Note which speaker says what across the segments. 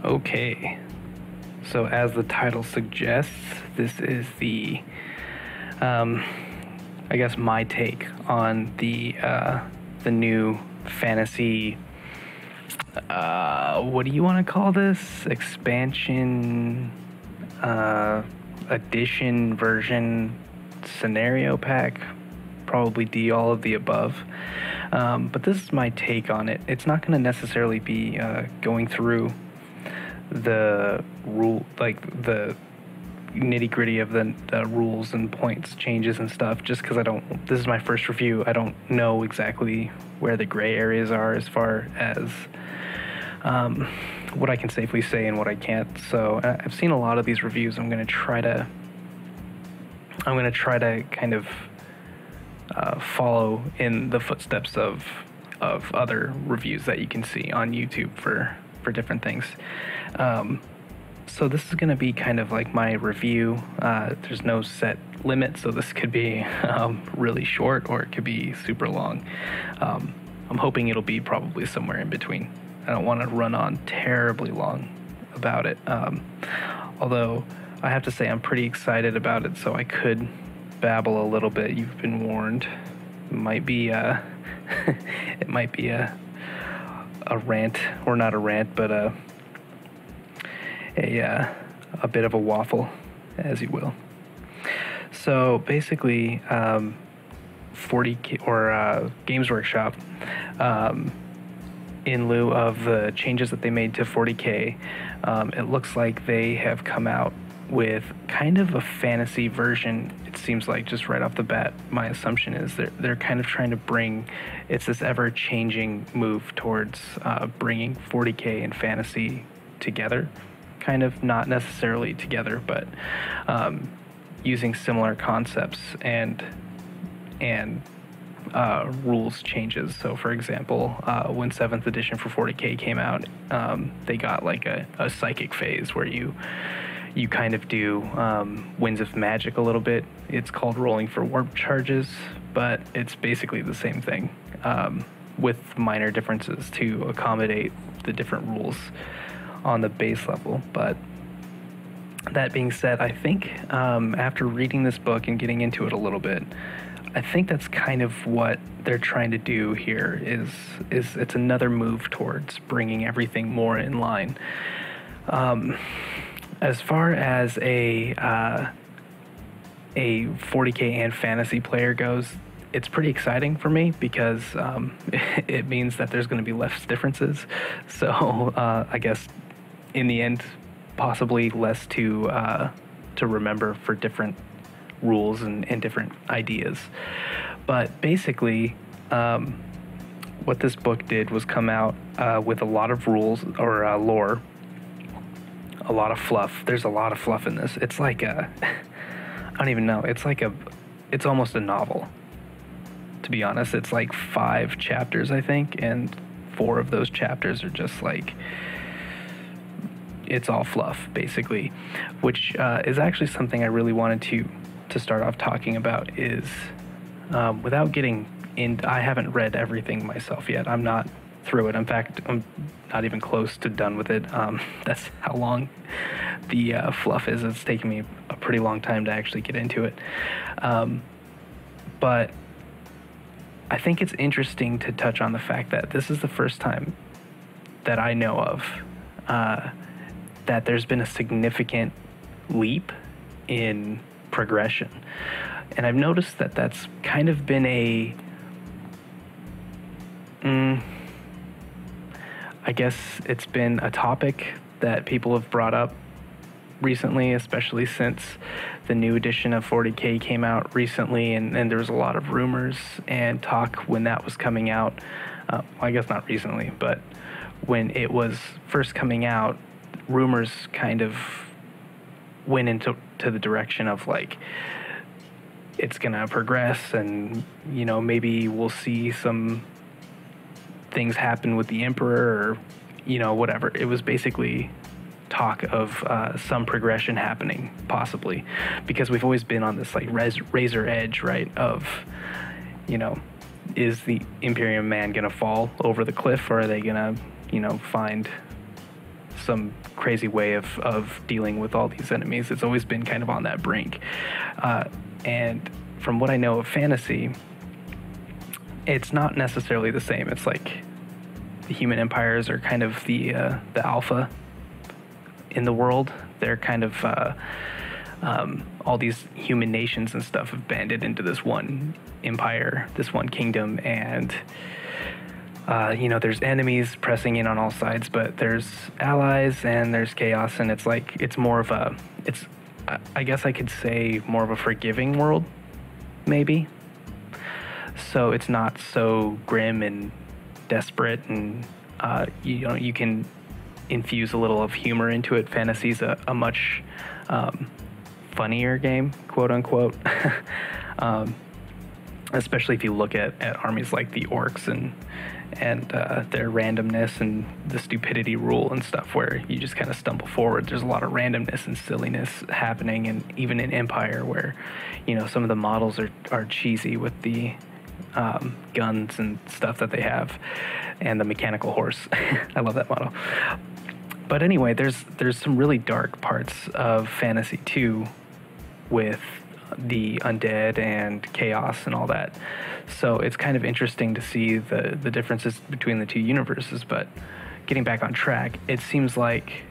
Speaker 1: Okay, so as the title suggests, this is the, I guess my take on the new fantasy. What do you want to call this? Expansion, edition, version, scenario pack, probably D, all of the above. But this is my take on it. It's not going to necessarily be going through the the nitty gritty of the rules and points changes and stuff, just because this is my first review. I don't know exactly where the gray areas are as far as what I can safely say and what I can't. So I've seen a lot of these reviews. I'm going to try to kind of follow in the footsteps of other reviews that you can see on YouTube for different things. So this is going to be kind of like my review. There's no set limit, so this could be really short or it could be super long. I'm hoping it'll be probably somewhere in between. I don't want to run on terribly long about it. Although I have to say I'm pretty excited about it, so I could babble a little bit. You've been warned. It might be a rant, or not a rant, but a bit of a waffle, as you will. So basically, 40K or Games Workshop, in lieu of the changes that they made to 40K, it looks like they have come out with kind of a fantasy version. It seems like, just right off the bat, my assumption is they're kind of trying to bring, it's this ever-changing move towards bringing 40K and fantasy together. Kind of, not necessarily together, but using similar concepts and rules changes. So for example, when 7th edition for 40K came out, they got like a psychic phase where you kind of do Winds of Magic a little bit. It's called rolling for warp charges, but it's basically the same thing, with minor differences to accommodate the different rules on the base level. But that being said, I think after reading this book and getting into it a little bit, I think that's kind of what they're trying to do here. Is it's another move towards bringing everything more in line. As far as a 40K and fantasy player goes, it's pretty exciting for me because it means that there's going to be less differences. So I guess in the end, possibly less to remember for different rules and different ideas. But basically, what this book did was come out with a lot of rules or lore, a lot of fluff. There's a lot of fluff in this. It's like I don't even know. It's almost a novel, to be honest. It's like 5 chapters, I think, and 4 of those chapters are just like, it's all fluff, basically, which is actually something I really wanted to start off talking about. Is without getting in, I haven't read everything myself yet. I'm not through it. In fact, I'm not even close to done with it. That's how long the fluff is. It's taken me a pretty long time to actually get into it. But I think it's interesting to touch on the fact that this is the first time that I know of that there's been a significant leap in progression. And I've noticed that that's kind of been I guess it's been a topic that people have brought up recently, especially since the new edition of 40K came out recently, and there was a lot of rumors and talk when that was coming out. Well, I guess not recently, but when it was first coming out, rumors kind of went into the direction of like, it's gonna progress, and maybe we'll see some things happen with the Emperor, or whatever. It was basically talk of some progression happening, possibly, because we've always been on this like razor edge, right, of is the Imperium man gonna fall over the cliff, or are they gonna find some crazy way of dealing with all these enemies. It's always been kind of on that brink. And from what I know of fantasy, it's not necessarily the same. It's like the human empires are kind of the alpha in the world. They're kind of all these human nations and stuff have banded into this one empire, this one kingdom, and there's enemies pressing in on all sides, but there's allies and there's chaos, and it's more of a, I guess I could say more of a forgiving world, maybe. So it's not so grim and desperate, and you can infuse a little of humor into it. Fantasy's a much funnier game, quote unquote. Especially if you look at armies like the orcs and their randomness and the stupidity rule and stuff, where you just kind of stumble forward. There's a lot of randomness and silliness happening, and even in Empire, where some of the models are cheesy with the guns and stuff that they have, and the mechanical horse. I love that model. But anyway, there's some really dark parts of fantasy too, with the undead and chaos and all that. So it's kind of interesting to see the differences between the two universes. But getting back on track, it seems like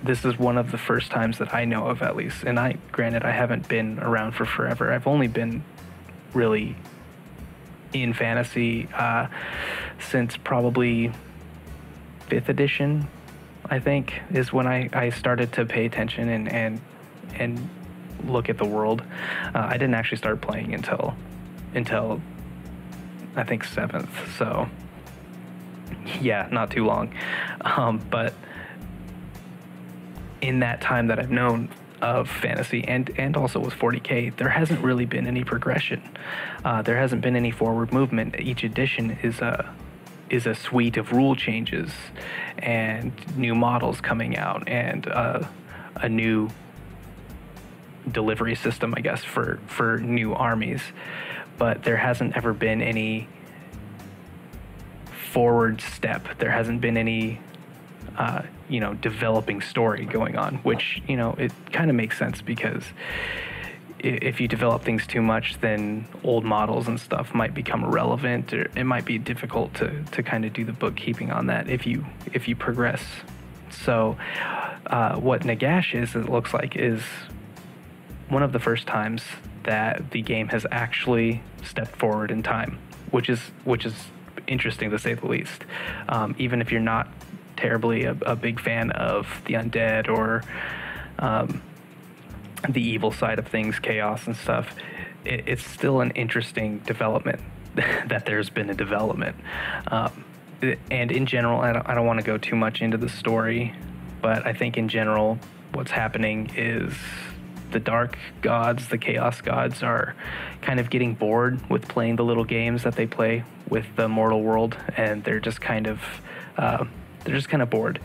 Speaker 1: this is one of the first times that I know of, at least. And granted, I haven't been around for forever. I've only been really in fantasy since probably 5th edition, I think, is when I started to pay attention and look at the world. I didn't actually start playing until I think 7th, so yeah, not too long. But in that time that I've known of fantasy and also with 40K, there hasn't really been any progression. There hasn't been any forward movement. Each edition is a suite of rule changes and new models coming out, and a new delivery system, I guess, for new armies. But there hasn't ever been any forward step. There hasn't been any developing story going on, which it kind of makes sense, because if you develop things too much, then old models and stuff might become irrelevant, or it might be difficult to kind of do the bookkeeping on that if you progress. So what Nagash is, it looks like, is one of the first times that the game has actually stepped forward in time, which is interesting to say the least. Even if you're not terribly a big fan of the undead or the evil side of things, chaos and stuff, it's still an interesting development that there's been a development. And in general, I don't want to go too much into the story, but I think in general what's happening is the dark gods, the chaos gods, are kind of getting bored with playing the little games that they play with the mortal world, and they're just kind of bored.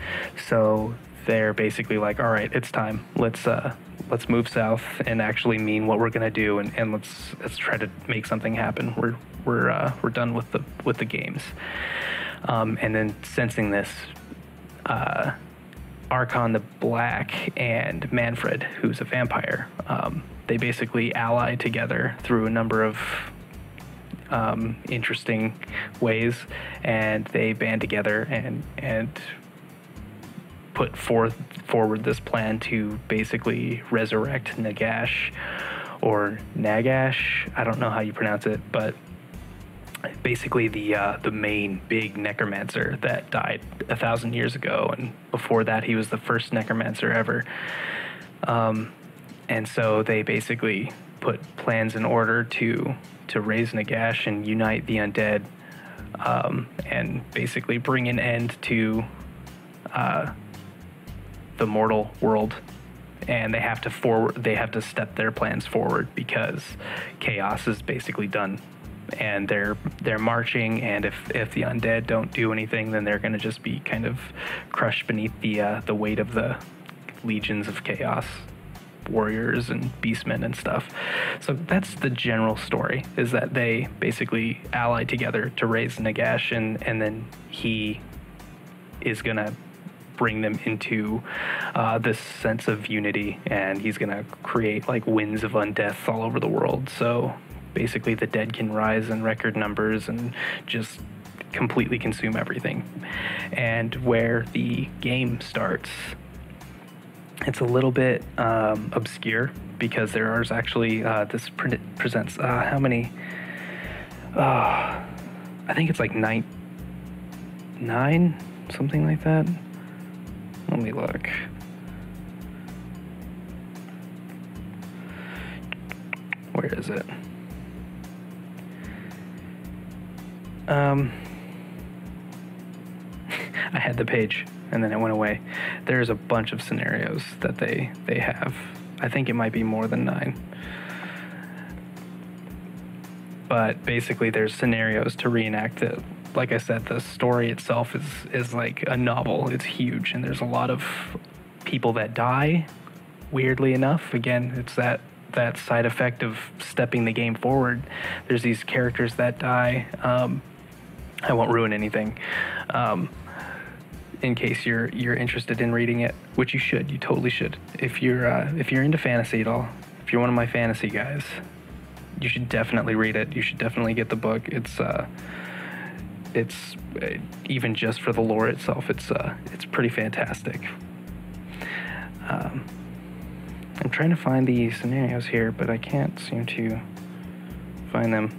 Speaker 1: So they're basically like, all right, it's time. Let's move south and actually mean what we're gonna do, and let's try to make something happen. We're done with the games. And then sensing this, Archon the Black and Manfred, who's a vampire, they basically ally together through a number of interesting ways, and they band together and put forward this plan to basically resurrect Nagash, or Nagash. I don't know how you pronounce it, but basically the main big necromancer that died 1,000 years ago, and before that he was the first necromancer ever. And so they basically put plans in order to raise Nagash and unite the undead, and basically bring an end to the mortal world. And they have to step their plans forward, because chaos is basically done, and they're marching, and if the undead don't do anything, then they're going to just be kind of crushed beneath the weight of the legions of chaos warriors and beastmen and stuff. So that's the general story, is that they basically ally together to raise Nagash, and then he is going to bring them into this sense of unity, and he's going to create like winds of undeath all over the world. So basically the dead can rise in record numbers and just completely consume everything. And where the game starts, it's a little bit obscure, because there is actually this presents how many, I think it's like nine, something like that. Let me look. Where is it? I had the page and then it went away. There's a bunch of scenarios that they have. I think it might be more than 9. But basically there's scenarios to reenact it. Like I said, the story itself is like a novel. It's huge, and there's a lot of people that die, weirdly enough. Again, it's that side effect of stepping the game forward. There's these characters that die. I won't ruin anything. In case you're interested in reading it, which you should, you totally should. If you're into fantasy at all, if you're one of my fantasy guys, you should definitely read it. You should definitely get the book. It's even just for the lore itself, it's pretty fantastic. I'm trying to find the scenarios here, but I can't seem to find them.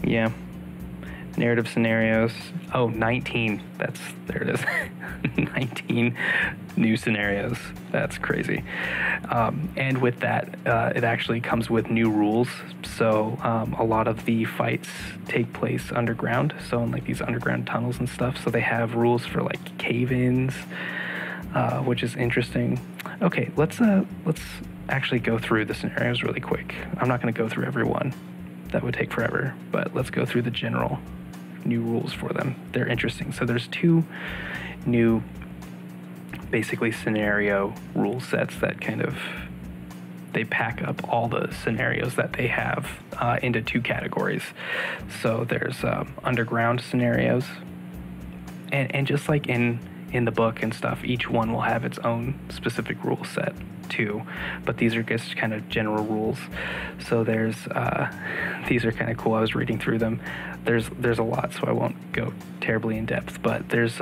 Speaker 1: Yeah. Narrative scenarios. Oh, 19. There it is. 19 new scenarios. That's crazy. And with that, it actually comes with new rules. So a lot of the fights take place underground. So in like these underground tunnels and stuff. So they have rules for like cave-ins, which is interesting. Okay, let's actually go through the scenarios really quick. I'm not going to go through every one. That would take forever. But let's go through the general new rules for them. They're interesting. So there's 2 new basically scenario rule sets that kind of, they pack up all the scenarios that they have into 2 categories. So there's underground scenarios, and just like in the book and stuff, each one will have its own specific rule set too, but these are just kind of general rules. So there's these are kind of cool. I was reading through them. There's a lot, so I won't go terribly in depth, but there's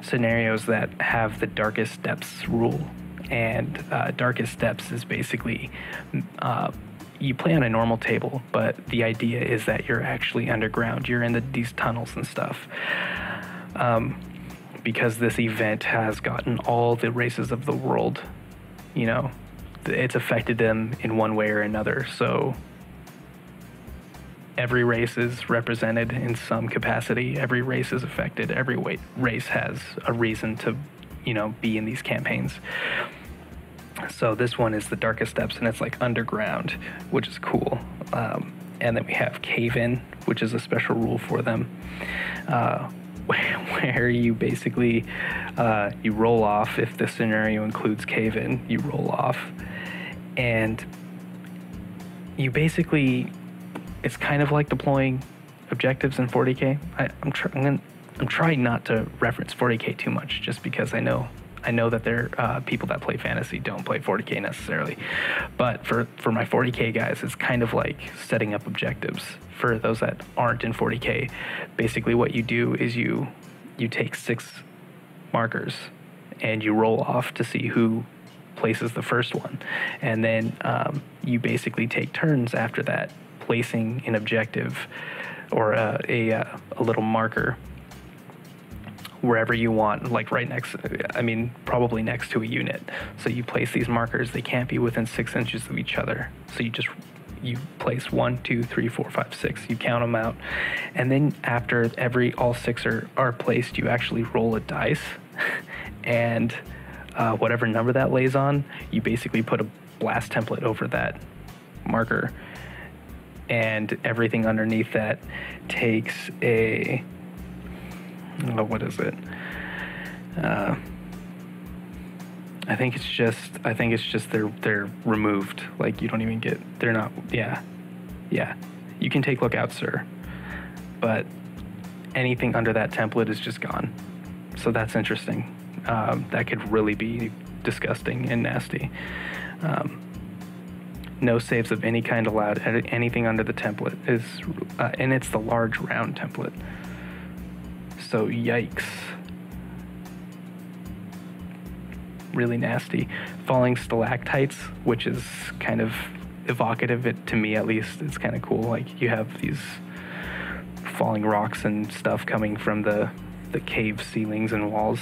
Speaker 1: scenarios that have the darkest depths rule, and darkest depths is basically you play on a normal table, but the idea is that you're actually underground. You're in these tunnels and stuff. Because this event has gotten all the races of the world, it's affected them in one way or another. So every race is represented in some capacity. Every race is affected. Every race has a reason to, be in these campaigns. So this one is the darkest depths, and it's like underground, which is cool. And then we have cave-in, which is a special rule for them. Where you basically you roll off. If the scenario includes cave-in, you roll off, and you basically, it's kind of like deploying objectives in 40K. I'm trying not to reference 40K too much, just because I know that there people that play fantasy don't play 40K necessarily, but for my 40K guys, it's kind of like setting up objectives. For those that aren't in 40K, basically what you do is you take 6 markers and you roll off to see who places the first one, and then you basically take turns after that, placing an objective or a little marker wherever you want, like right next, probably next to a unit. So you place these markers. They can't be within 6 inches of each other. So you place 1, 2, 3, 4, 5, 6. You count them out, and then after all 6 are placed, you actually roll a dice, and whatever number that lays on, you basically put a blast template over that marker, and everything underneath that takes a, what is it? I think it's just they're removed. Like, you don't even they're not, yeah. You can take lookouts, sir. But anything under that template is just gone. So that's interesting. That could really be disgusting and nasty. No saves of any kind allowed. Anything under the template is, and it's the large round template. So yikes. Really nasty. Falling stalactites, which is kind of evocative, to me at least. It's kind of cool. Like, you have these falling rocks and stuff coming from the cave ceilings and walls.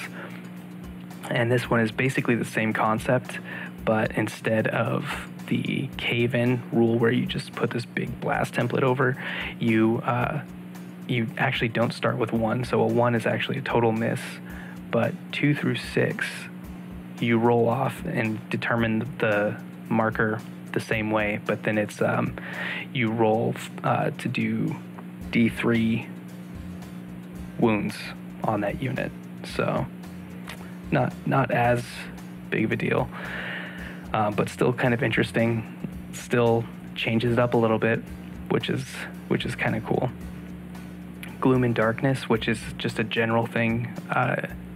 Speaker 1: And this one is basically the same concept, but instead of the cave-in rule where you just put this big blast template over, you actually don't start with 1. So a 1 is actually a total miss, but 2 through 6, you roll off and determine the marker the same way, but then it's you roll to do D3 wounds on that unit. So not as big of a deal, but still kind of interesting. Still changes it up a little bit, which is kind of cool. Gloom and Darkness, which is just a general thing,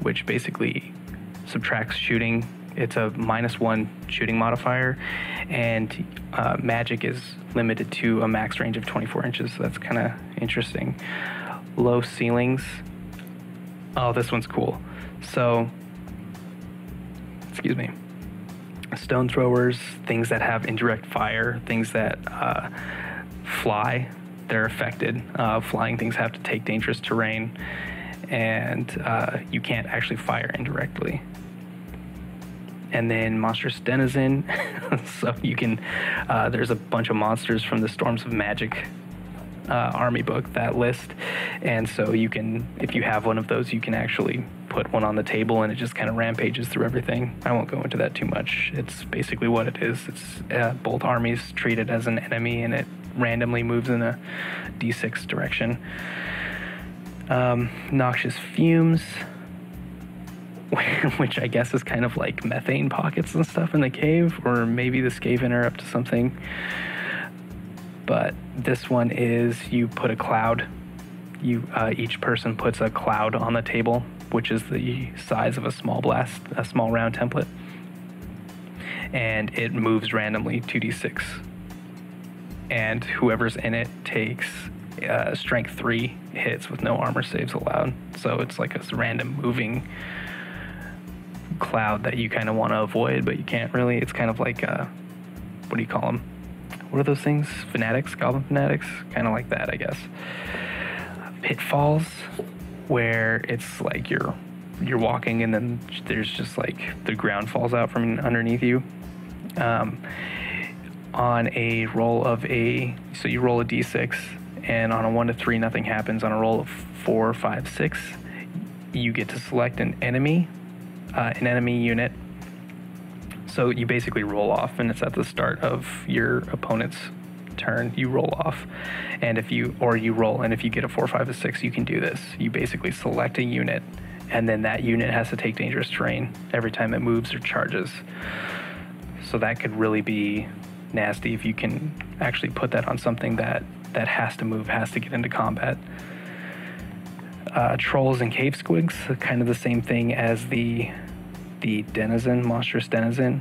Speaker 1: which basically subtracts shooting. It's a -1 shooting modifier, and magic is limited to a max range of 24 inches. So that's kind of interesting. Low ceilings. Oh, this one's cool. So, excuse me. Stone throwers, things that have indirect fire, things that fly, they're affected. Flying things have to take dangerous terrain, and you can't actually fire indirectly. And then Monstrous Denizen. So you can, there's a bunch of monsters from the Storms of Magic army book, that list. And so you can, if you have one of those, you can actually put one on the table and it just kind of rampages through everything. I won't go into that too much. It's basically what it is. It's both armies treat it as an enemy, and it randomly moves in a D6 direction. Noxious Fumes, which I guess is kind of like methane pockets and stuff in the cave, or maybe the Skaven are up to something. But this one is, you put a cloud. Each person puts a cloud on the table, which is the size of a small round template, and it moves randomly 2d6. And whoever's in it takes strength 3 hits with no armor saves allowed. So it's like a random moving cloud that you kind of want to avoid, but you can't really. It's kind of like what do you call them? What are those things? Fanatics, goblin fanatics, kind of like that, I guess. Pitfalls, where it's like you're walking and then there's just like the ground falls out from underneath you. On a roll of so you roll a d6, and on a 1 to 3 nothing happens. On a roll of 4, 5, 6, you get to select an enemy unit. So you basically roll off, and it's at the start of your opponent's turn. You roll off, and if you roll, and if you get a 4, 5, or 6, you can do this. You basically select a unit, and then that unit has to take dangerous terrain every time it moves or charges. So that could really be nasty if you can actually put that on something that has to move, has to get into combat. Trolls and cave squigs, kind of the same thing as the denizen, monstrous denizen.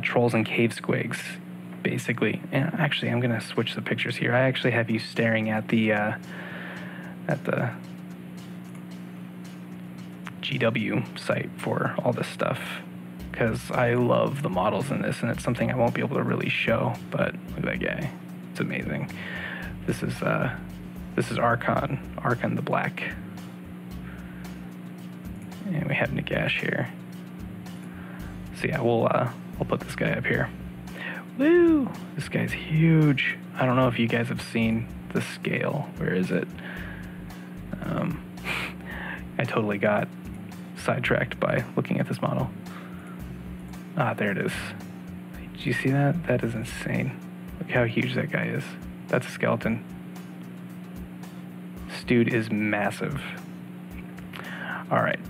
Speaker 1: Trolls and cave squigs, basically. And actually, I'm gonna switch the pictures here. I actually have you staring at the GW site for all this stuff, because I love the models in this, and it's something I won't be able to really show. But look at that guy; it's amazing. This is Archon the Black, and we have Nagash here. So yeah, we'll put this guy up here. Woo! This guy's huge. I don't know if you guys have seen the scale. Where is it? I totally got sidetracked by looking at this model. Ah, there it is. Did you see that? That is insane. Look how huge that guy is. That's a skeleton. This dude is massive. Alright,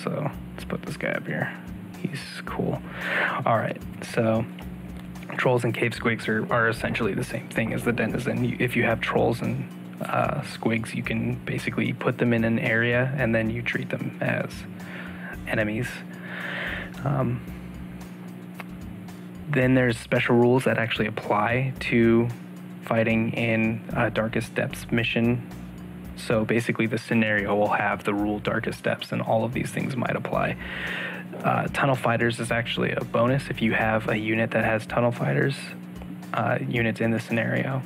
Speaker 1: so let's put this guy up here. He's cool. Alright, so trolls and cave squigs are essentially the same thing as the denizen. If you have trolls and squigs, you can basically put them in an area and then you treat them as enemies. Then there's special rules that actually apply to fighting in Darkest Depths mission. So basically the scenario will have the rule Darkest Depths, and all of these things might apply. Tunnel Fighters is actually a bonus if you have a unit that has Tunnel Fighters units in the scenario.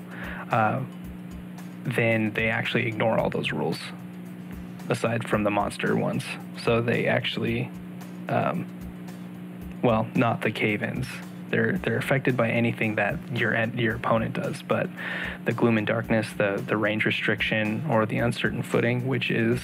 Speaker 1: Then they actually ignore all those rules, aside from the monster ones. So they actually, well, not the cave-ins. They're affected by anything that your opponent does, but the Gloom and Darkness, the range restriction, or the Uncertain Footing, which is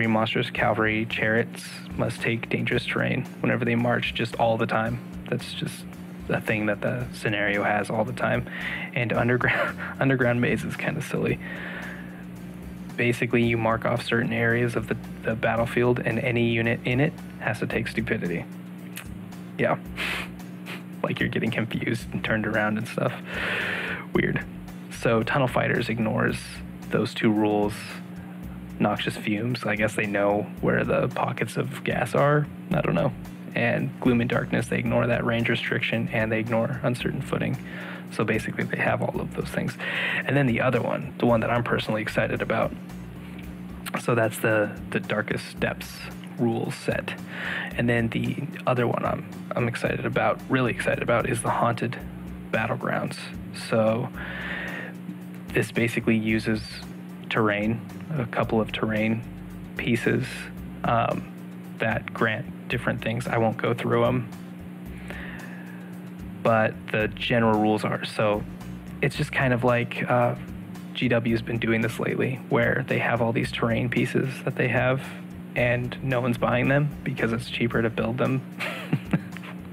Speaker 1: monstrous cavalry chariots must take dangerous terrain whenever they march, just all the time. That's just a thing that the scenario has all the time. And underground maze is kind of silly. Basically, you mark off certain areas of the battlefield, and any unit in it has to take stupidity. Yeah. Like you're getting confused and turned around and stuff. Weird. So Tunnel Fighters ignores those two rules. Noxious Fumes, I guess they know where the pockets of gas are. I don't know. And Gloom and Darkness, they ignore that range restriction, and they ignore Uncertain Footing. So basically they have all of those things. And then the other one, the one that I'm personally excited about, so that's the Darkest Depths rules set. And then the other one I'm excited about, really excited about, is the Haunted Battlegrounds. So this basically uses terrain, a couple of terrain pieces that grant different things. I won't go through them, but the general rules are, so it's just kind of like GW's been doing this lately, where they have all these terrain pieces that they have, and no one's buying them because it's cheaper to build them,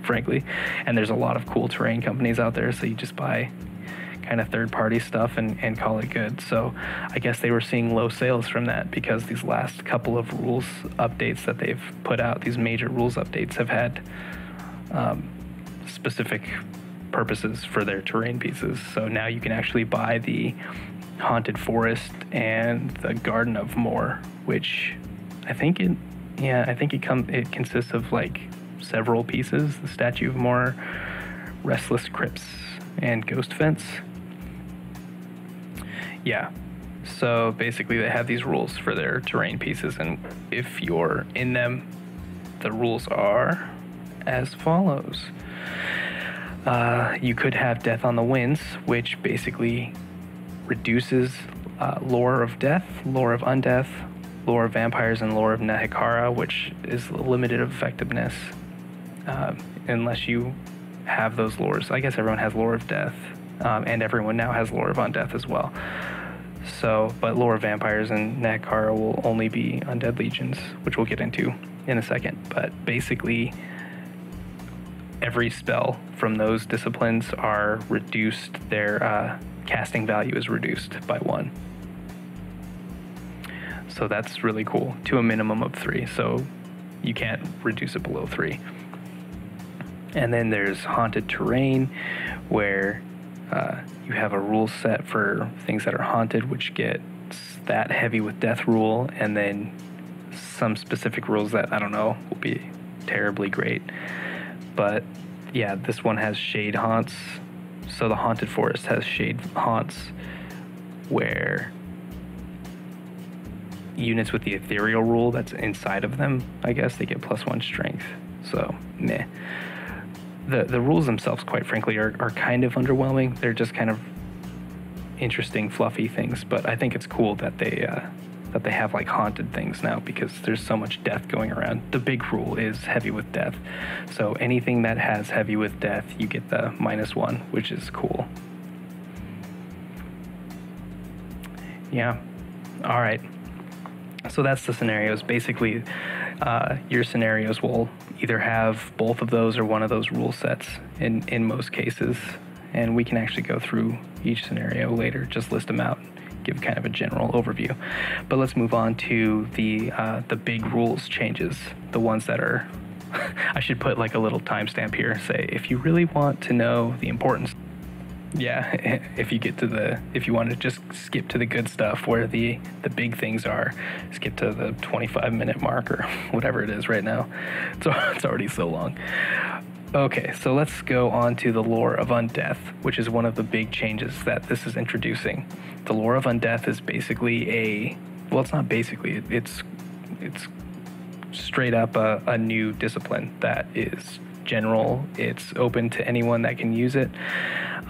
Speaker 1: frankly. And there's a lot of cool terrain companies out there, so you just buy kind of third-party stuff and call it good. So I guess they were seeing low sales from that, because these last couple of rules updates that they've put out, these major rules updates, have had specific purposes for their terrain pieces. So now you can actually buy the Haunted Forest and the Garden of Moor, which I think it consists of like several pieces: the Statue of Moor, Restless Crypts, and Ghost Fence. Yeah, so basically they have these rules for their terrain pieces, and if you're in them, the rules are as follows. You could have Death on the Winds, which basically reduces Lore of Death, Lore of Undeath, Lore of Vampires, and Lore of Nahikara, which is limited effectiveness unless you have those lores. I guess everyone has Lore of Death, and everyone now has Lore of Undeath as well. So, but Lore of Vampires and Nahikara will only be Undead Legions, which we'll get into in a second. But basically, every spell from those disciplines are reduced, their casting value is reduced by 1. So that's really cool, to a minimum of 3. So you can't reduce it below 3. And then there's Haunted Terrain, where you have a rule set for things that are haunted, which get that heavy with death rule, and then some specific rules that, I don't know, will be terribly great. But yeah, this one has Shade Haunts. So the Haunted Forest has Shade Haunts, where units with the ethereal rule that's inside of them, I guess, they get +1 strength. So, meh. The rules themselves, quite frankly, are kind of underwhelming. They're just kind of interesting, fluffy things. But I think it's cool that they have like haunted things now, because there's so much death going around. The big rule is heavy with death. So anything that has heavy with death, you get the -1, which is cool. Yeah. All right. So that's the scenarios. Basically, your scenarios will either have both of those or one of those rule sets in most cases. And we can actually go through each scenario later, just list them out, give kind of a general overview. But let's move on to the big rules changes, the ones that are, I should put like a little timestamp here, say, if you really want to know the importance. Yeah, if you want to just skip to the good stuff where the big things are, skip to the 25-minute mark or whatever it is right now. It's already so long. Okay, so let's go on to the Lore of Undeath, which is one of the big changes that this is introducing. The Lore of Undeath is basically it's not basically, it's straight up a new discipline that is general. It's open to anyone that can use it.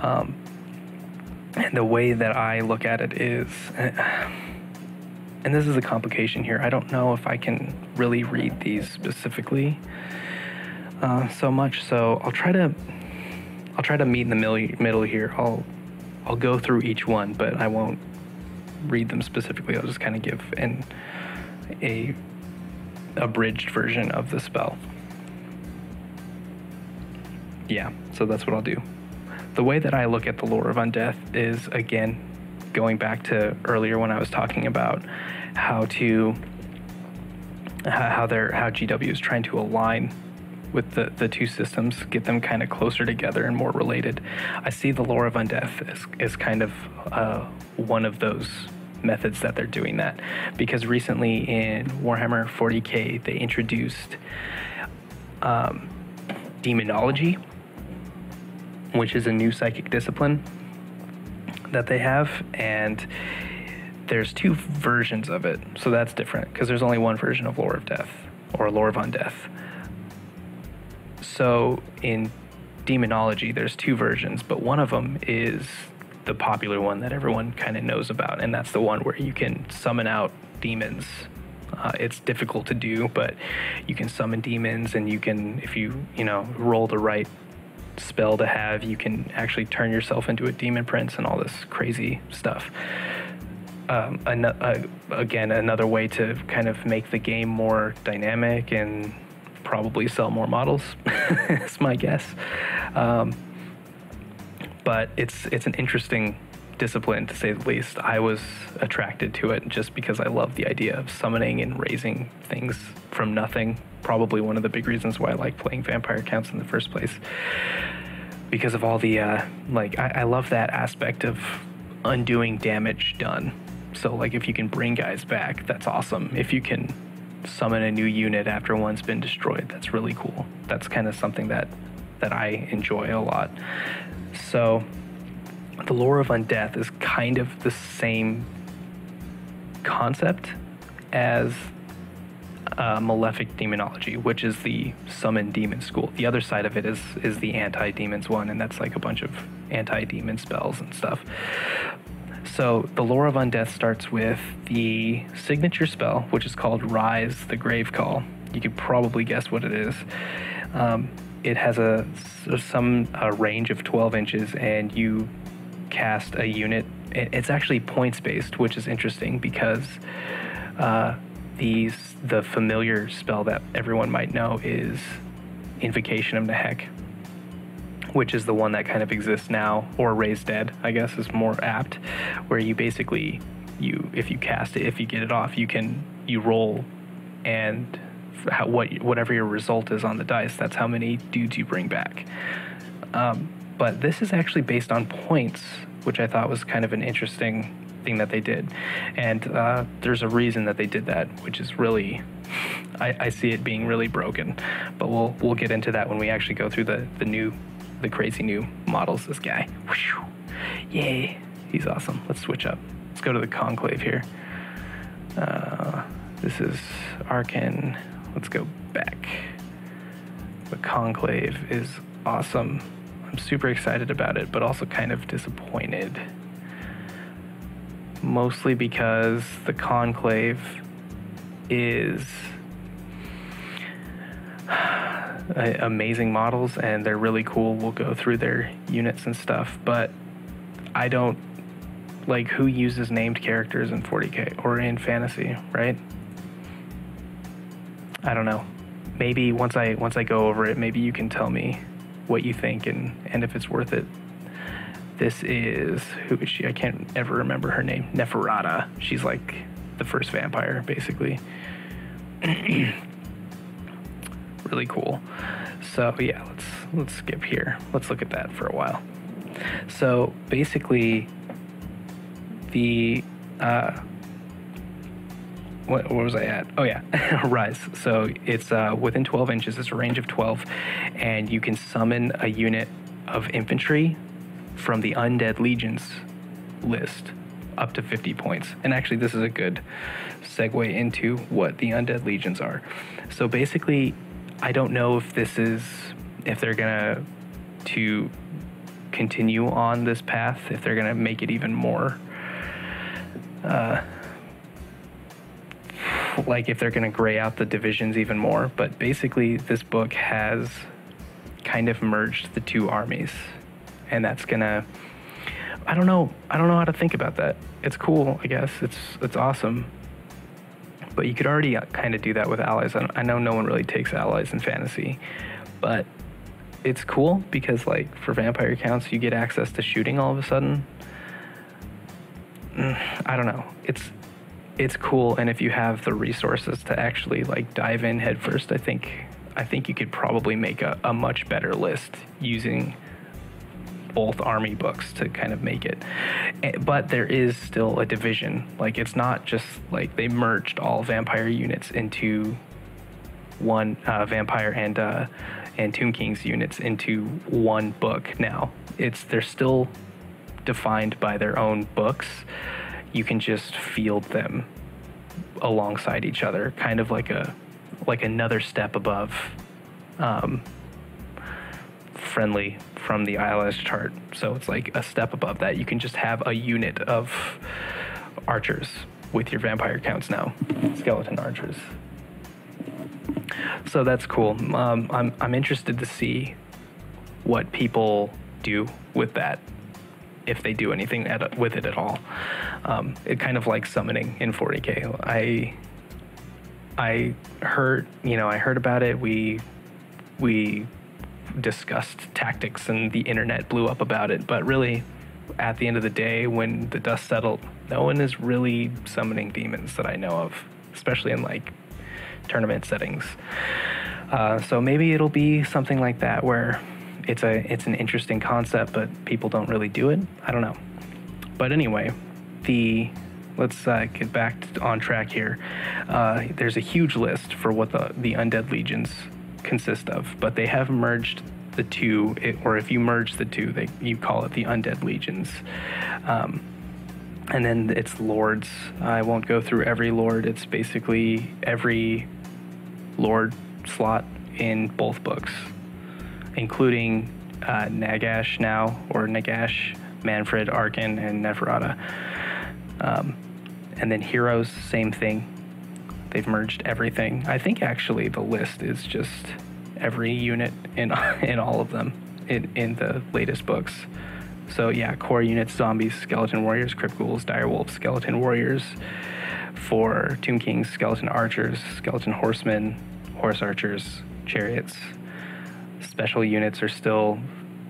Speaker 1: And the way that I look at it is, and this is a complication here, I don't know if I can really read these specifically so much, so I'll try to meet in the middle here. I'll go through each one, but I won't read them specifically. I'll just kind of give a abridged version of the spell. Yeah, so that's what I'll do. The way that I look at the Lore of Undeath is, again, going back to earlier when I was talking about how GW is trying to align with the two systems, get them kind of closer together and more related. I see the Lore of Undeath as kind of one of those methods that they're doing that, because recently in Warhammer 40k they introduced demonology, which is a new psychic discipline that they have, and there's two versions of it, so that's different because there's only one version of Lore of Death or Lore of Undeath. So in demonology there's two versions, but one of them is the popular one that everyone kind of knows about, and that's the one where you can summon out demons. It's difficult to do, but you can summon demons, and you can, if you roll the right spell to have, you can actually turn yourself into a demon prince and all this crazy stuff. Again, another way to kind of make the game more dynamic and probably sell more models. That's my guess. But it's an interesting discipline, to say the least. I was attracted to it just because I love the idea of summoning and raising things from nothing. Probably one of the big reasons why I like playing vampire counts in the first place, because of all the I love that aspect of undoing damage done. So like if you can bring guys back, that's awesome. If you can summon a new unit after one's been destroyed, that's really cool. That's kind of something that I enjoy a lot. So the Lore of Undeath is kind of the same concept as Malefic Demonology, which is the summon demon school. The other side of it is the anti-demons one, and that's like a bunch of anti-demon spells and stuff. So the Lore of Undeath starts with the signature spell, which is called Rise the Grave Call. You could probably guess what it is. It has a range of 12 inches, and you cast a unit. It's actually points based, which is interesting because the familiar spell that everyone might know is Invocation of Nehek, which is the one that kind of exists now, or Raise Dead, I guess is more apt, where you basically, if you cast it, if you get it off, you roll, and whatever your result is on the dice, that's how many dudes you bring back. But this is actually based on points, which I thought was kind of an interesting thing that they did. And there's a reason that they did that, which is really, I see it being really broken. But we'll get into that when we actually go through the crazy new models. This guy, whew, yay, he's awesome. Let's switch up. Let's go to the Conclave here. This is Arkan. Let's go back. The Conclave is awesome. I'm super excited about it, but also kind of disappointed. Mostly because the Conclave is amazing models, and they're really cool. We'll go through their units and stuff, but I don't like who uses named characters in 40k or in fantasy, right? I don't know. Maybe once I go over it, maybe you can tell me what you think and if it's worth it. This is, who is she? I can't ever remember her name. Neferata. She's like the first vampire, basically. Really cool. So yeah, let's skip here. Let's look at that for a while. So basically, the what was I at? Oh yeah, Rise. So it's within 12 inches. It's a range of 12, and you can summon a unit of infantry from the Undead Legions list up to 50 points. And actually, this is a good segue into what the Undead Legions are. So basically, I don't know if they're gonna to continue on this path, if they're gonna make it even more like if they're going to gray out the divisions even more. But basically, this book has kind of merged the two armies, and that's gonna, I don't know how to think about that. It's cool, I guess. It's awesome, but you could already kind of do that with allies. I know no one really takes allies in fantasy, but it's cool because, like, for vampire counts, you get access to shooting all of a sudden. I don't know. It's cool, and if you have the resources to actually, like, dive in headfirst, I think you could probably make a much better list using both army books to kind of make it. But there is still a division. Like, it's not just like they merged all vampire units into one vampire and Tomb King's units into one book now. They're still defined by their own books. You can just field them alongside each other, kind of like another step above friendly from the ILS chart. So it's like a step above that. You can just have a unit of archers with your vampire counts now, skeleton archers. So that's cool. I'm interested to see what people do with that, if they do anything with it at all. It kind of like summoning in 40k. I heard about it. We discussed tactics, and the internet blew up about it. But really, at the end of the day, when the dust settled, no one is really summoning demons that I know of, especially in like tournament settings. So maybe it'll be something like that where it's an interesting concept, but people don't really do it. I don't know. But anyway, let's get back on track here. There's a huge list for what the Undead Legions consist of, but they have merged the two, or if you merge the two, you call it the Undead Legions. And then it's lords. I won't go through every lord. It's basically every lord slot in both books, including Nagash now, or Nagash, Manfred, Arkin, and Neferata. And then heroes, same thing. They've merged everything. I think actually the list is just every unit in all of them in the latest books. So yeah, core units: zombies, skeleton warriors, crypt ghouls, direwolves, skeleton warriors. For Tomb Kings, skeleton archers, skeleton horsemen, horse archers, chariots. Special units are still,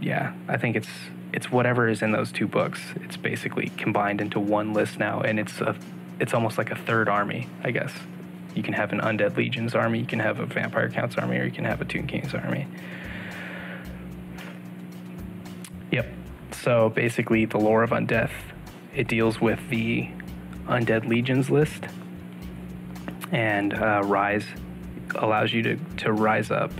Speaker 1: yeah, I think it's whatever is in those two books. It's basically combined into one list now, and it's almost like a third army, I guess. You can have an Undead Legions army, you can have a Vampire Counts army, or you can have a Tomb Kings army. Yep. So basically, the Lore of Undeath, it deals with the Undead Legions list, and Rise allows you to rise up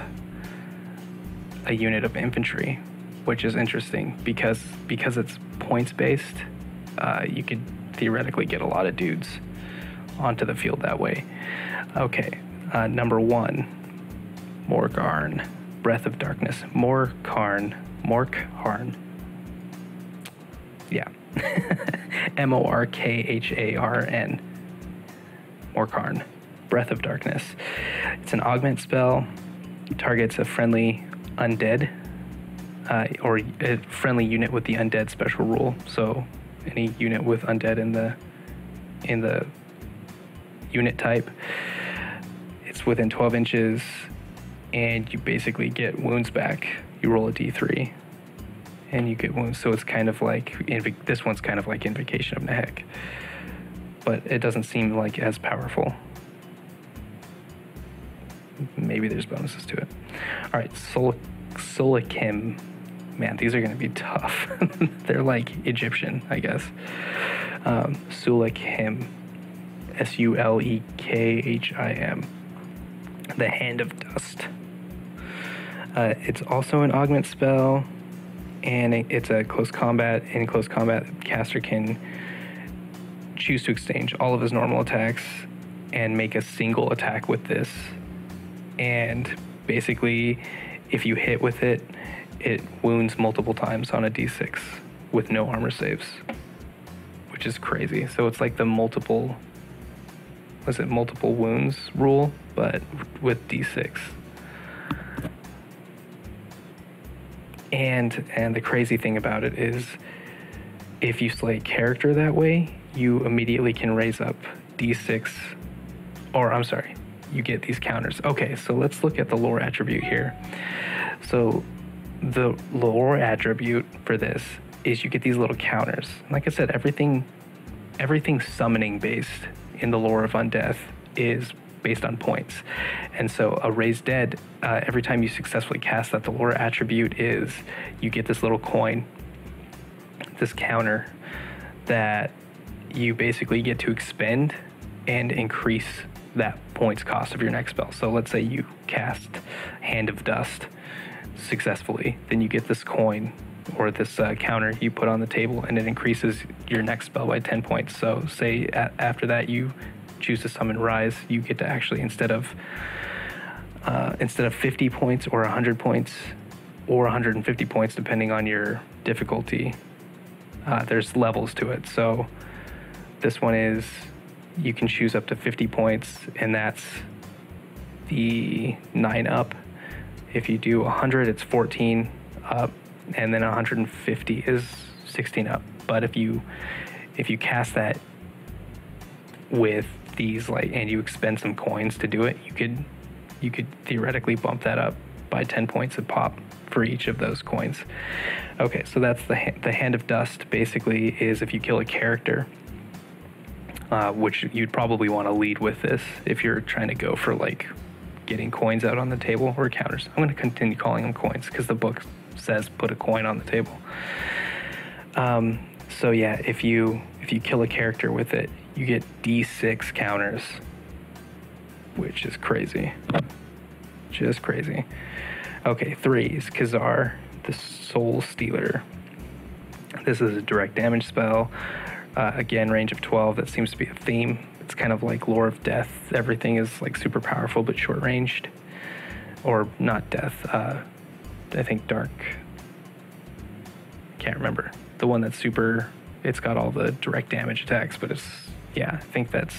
Speaker 1: a unit of infantry, which is interesting because it's points based. You could theoretically get a lot of dudes onto the field that way. Okay, number 1, Morgarn, Breath of Darkness. Morkarn. Yeah. Morkharn. Morkarn, Breath of Darkness. It's an augment spell. Targets a friendly undead, or a friendly unit with the undead special rule. So any unit with undead in the unit type, it's within 12 inches, and you basically get wounds back. You roll a d3 and you get wounds. So it's kind of like this one's kind of like Invocation of Nehek, but it doesn't seem like as powerful. Maybe there's bonuses to it. All right, Solikim. Man, these are going to be tough. They're like Egyptian, I guess. Sulekhim. Sulekhim. The Hand of Dust. It's also an augment spell, and it's a close combat. In close combat, the caster can choose to exchange all of his normal attacks and make a single attack with this. And basically, if you hit with it, it wounds multiple times on a d6 with no armor saves, which is crazy. So it's like the multiple wounds rule, but with d6. And the crazy thing about it is, if you slay a character that way, you immediately can raise up d6, or I'm sorry, you get these counters. Okay, so let's look at the lore attribute here. So the lore attribute for this is you get these little counters. Like I said, everything summoning based in the Lore of Undeath is based on points. And so a raised dead, every time you successfully cast that, the lore attribute is you get this little coin, this counter that you basically get to expend and increase that points cost of your next spell. So let's say you cast Hand of Dust successfully, then you get this coin or this counter you put on the table, and it increases your next spell by 10 points. So say after that you choose to summon Rise, you get to actually, instead of 50 points or 100 points or 150 points depending on your difficulty, there's levels to it. So this one is, you can choose up to 50 points, and that's the 9 up. If you do 100, it's 14 up, and then 150 is 16 up. But if you cast that with these, like, and you expend some coins to do it, you could theoretically bump that up by 10 points a pop for each of those coins. Okay, so that's the Hand of Dust. Basically, is if you kill a character, which you'd probably want to lead with this if you're trying to go for like getting coins out on the table or counters. I'm going to continue calling them coins because the book says put a coin on the table. So yeah, if you kill a character with it, you get d6 counters, which is crazy. Just crazy. Okay, 3s. Khazar, the Soul Stealer. This is a direct damage spell. Again, range of 12. That seems to be a theme. It's kind of like Lore of Death. Everything is like super powerful but short ranged. Or not Death. I think Dark. Can't remember. The one that's super, it's got all the direct damage attacks, but it's, yeah, I think that's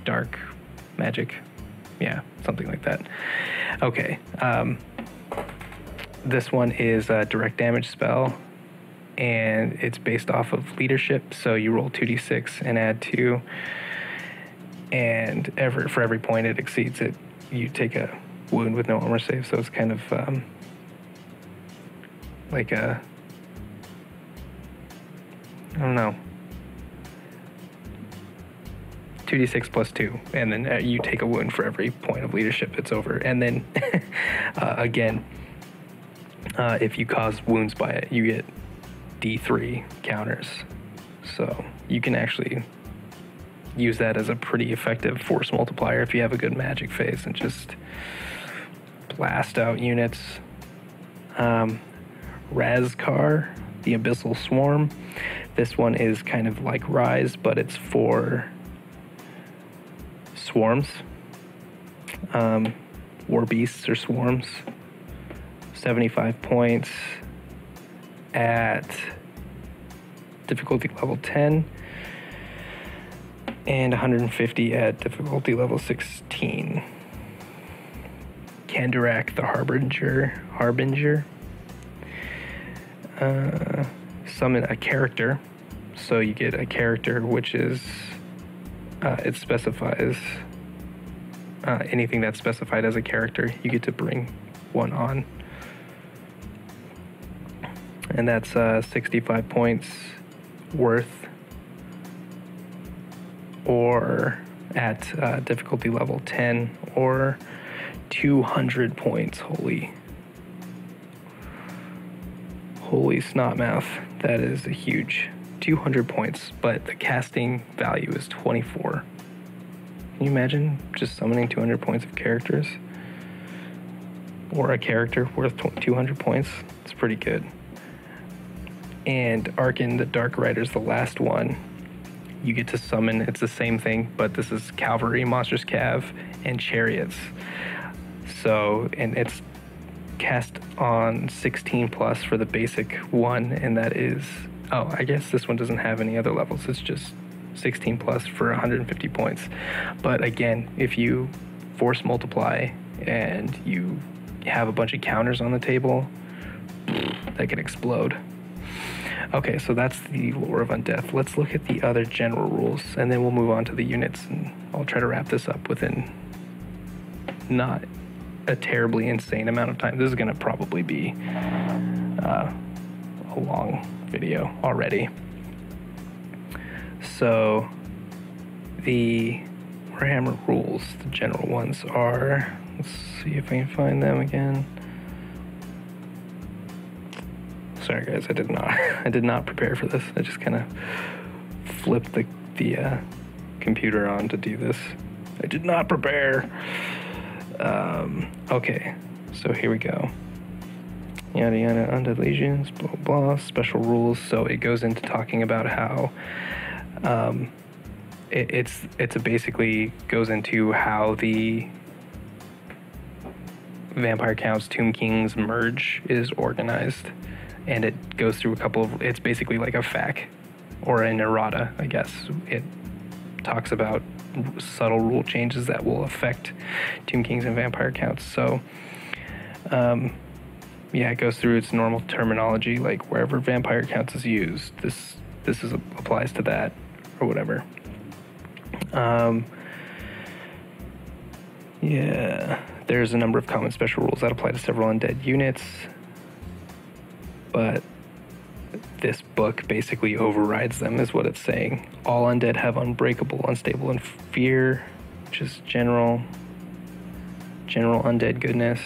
Speaker 1: Dark Magic. Yeah, something like that. Okay. This one is a direct damage spell, and it's based off of leadership. So you roll 2d6 and add 2, and for every point it exceeds it, you take a wound with no armor save. So it's kind of like a, I don't know, 2d6 plus 2, and then you take a wound for every point of leadership it's over. And then again, if you cause wounds by it, you get d3 counters. So you can actually use that as a pretty effective force multiplier if you have a good magic phase and just blast out units. Razkar, the Abyssal Swarm. This one is kind of like Rise, but it's for swarms. War beasts or swarms. 75 points at difficulty level 10 and 150 at difficulty level 16. Kandarak, the Harbinger. Summon a character. So you get a character which is, it specifies anything that's specified as a character, you get to bring one on. And that's 65 points worth, or at difficulty level 10, or 200 points. Holy Holy snotmouth. That is a huge 200 points, but the casting value is 24. Can you imagine just summoning 200 points of characters? Or a character worth 200 points? It's pretty good. And Arkin, the Dark Rider's the last one. You get to summon, it's the same thing, but this is Cavalry, Monstrous Cav, and Chariots. So, and it's cast on 16 plus for the basic one, and that is, oh, I guess this one doesn't have any other levels. It's just 16 plus for 150 points. But again, if you force multiply and you have a bunch of counters on the table, that can explode. Okay, so that's the Lore of Undeath. Let's look at the other general rules, and then we'll move on to the units, and I'll try to wrap this up within not a terribly insane amount of time. This is going to probably be a long video already. So the Warhammer rules, the general ones are, let's see if I can find them again. Sorry guys, I did not prepare for this. I just kind of flipped the computer on to do this. I did not prepare. Okay, so here we go. Yada yada, undead legions, blah blah, special rules. So it goes into talking about how it's basically goes into how the Vampire Counts Tomb Kings merge is organized, and it goes through a couple of, it's basically like a FAQ or an errata, I guess. It talks about subtle rule changes that will affect Tomb Kings and Vampire Counts. So yeah, it goes through its normal terminology, like wherever Vampire Counts is used, this applies to that or whatever. Yeah, there's a number of common special rules that apply to several undead units, but this book basically overrides them, is what it's saying. All undead have unbreakable, unstable, and fear, which is general undead goodness.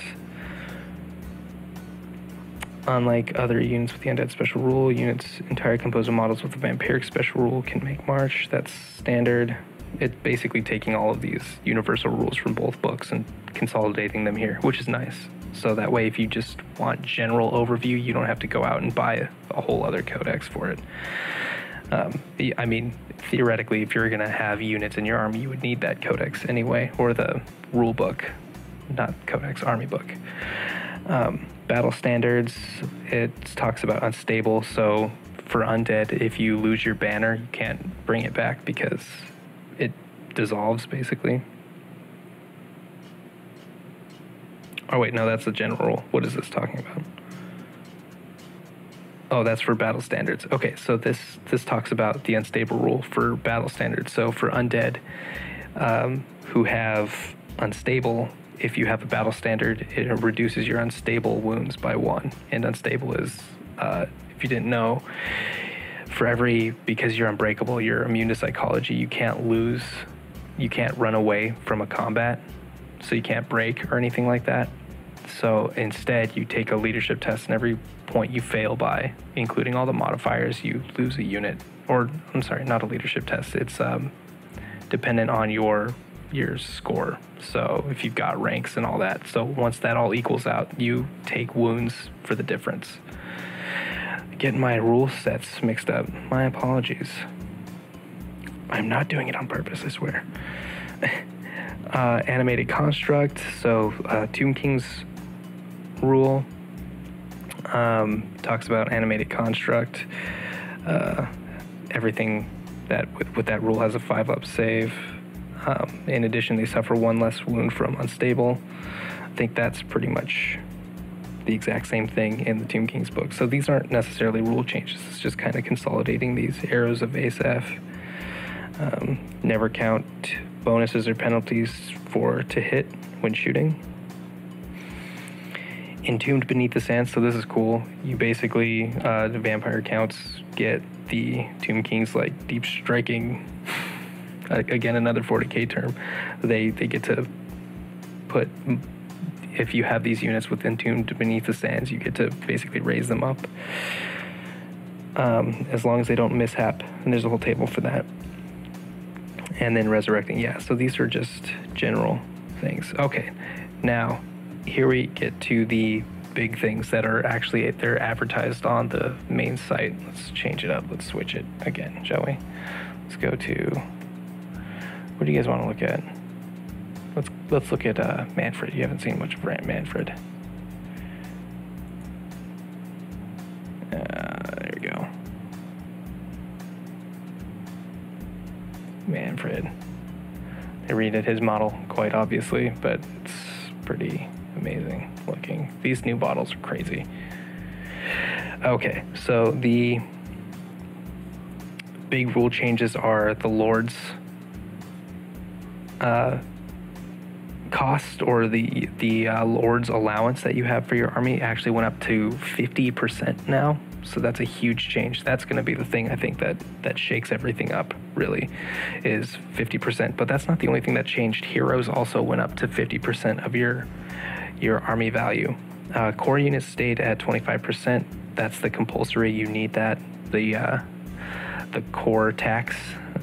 Speaker 1: Unlike other units with the undead special rule, units entirely composed of models with a vampiric special rule can make march. That's standard. It's basically taking all of these universal rules from both books and consolidating them here, which is nice. So that way, if you just want general overview, you don't have to go out and buy a whole other codex for it. I mean, theoretically, if you're going to have units in your army, you would need that codex anyway, or the rule book, not codex, army book. Battle standards, it talks about unstable. So for undead, if you lose your banner, you can't bring it back because it dissolves, basically. Oh wait, no, that's the general rule. What is this talking about? Oh, that's for battle standards. Okay, so this talks about the unstable rule for battle standards. So for undead who have unstable, if you have a battle standard, it reduces your unstable wounds by 1. And unstable is, if you didn't know, because you're unbreakable, you're immune to psychology, you can't run away from a combat, so you can't break or anything like that. So instead, you take a leadership test, and every point you fail by, including all the modifiers, you lose a unit. Or, I'm sorry, not a leadership test. It's dependent on your score. So if you've got ranks and all that. So once that all equals out, you take wounds for the difference. Getting my rule sets mixed up. My apologies. I'm not doing it on purpose, I swear. Animated construct. So Tomb King's rule talks about animated construct. Everything that with that rule has a 5-up save. In addition, they suffer 1 less wound from unstable. I think that's pretty much the exact same thing in the Tomb King's book. So these aren't necessarily rule changes. It's just kind of consolidating these arrows of Asaph. Never count bonuses or penalties to hit when shooting. Entombed beneath the sand, so this is cool. You basically, the vampire counts get the Tomb King's like deep striking, again another 40k term. They get to put if you have these units with Entombed Beneath the Sands, you get to basically raise them up. As long as they don't mishap, and there's a whole table for that. And then resurrecting, yeah, so these are just general things. Okay, now here we get to the big things that are actually, they're advertised on the main site. Let's change it up. Let's switch it again, shall we? Let's go to, what do you guys want to look at? Let's look at Manfred. You haven't seen much of Manfred. There we go. Manfred. I redid his model quite obviously, but it's pretty amazing looking. These new bottles are crazy. Okay, so the big rule changes are the Lord's cost, or the Lord's allowance that you have for your army actually went up to 50% now. So that's a huge change. That's going to be the thing I think that shakes everything up, really, is 50%. But that's not the only thing that changed. Heroes also went up to 50% of your army value. Core units stayed at 25%. That's the compulsory. You need that. The core tax,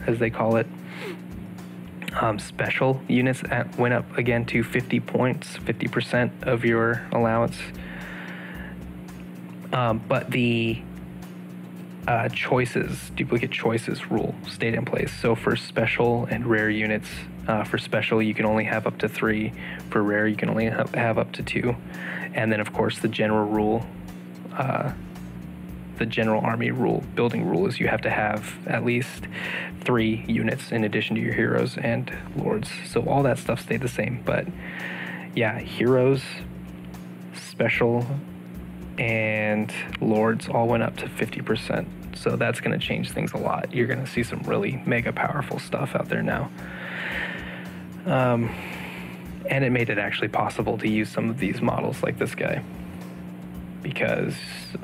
Speaker 1: as they call it. Special units went up again to 50 points, 50% of your allowance. But the duplicate choices rule stayed in place. So for special and rare units, for special you can only have up to 3. For rare you can only have up to 2. And then of course the general rule, the general army rule, building rule, is you have to have at least 3 units in addition to your heroes and lords. So all that stuff stayed the same. But yeah, heroes, special, and lords all went up to 50%. So that's going to change things a lot. You're going to see some really mega powerful stuff out there now. And it made it actually possible to use some of these models like this guy, because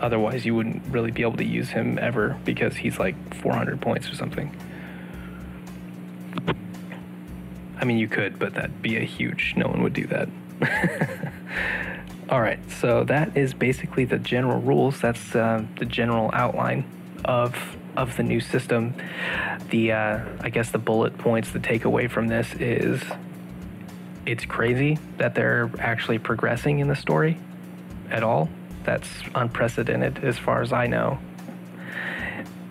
Speaker 1: otherwise you wouldn't really be able to use him ever, because he's like 400 points or something. I mean, you could, but that'd be a huge, no one would do that. All right, so that is basically the general rules. That's the general outline of the new system. The I guess the bullet points to take away from this is it's crazy that they're actually progressing in the story at all. That's unprecedented as far as I know.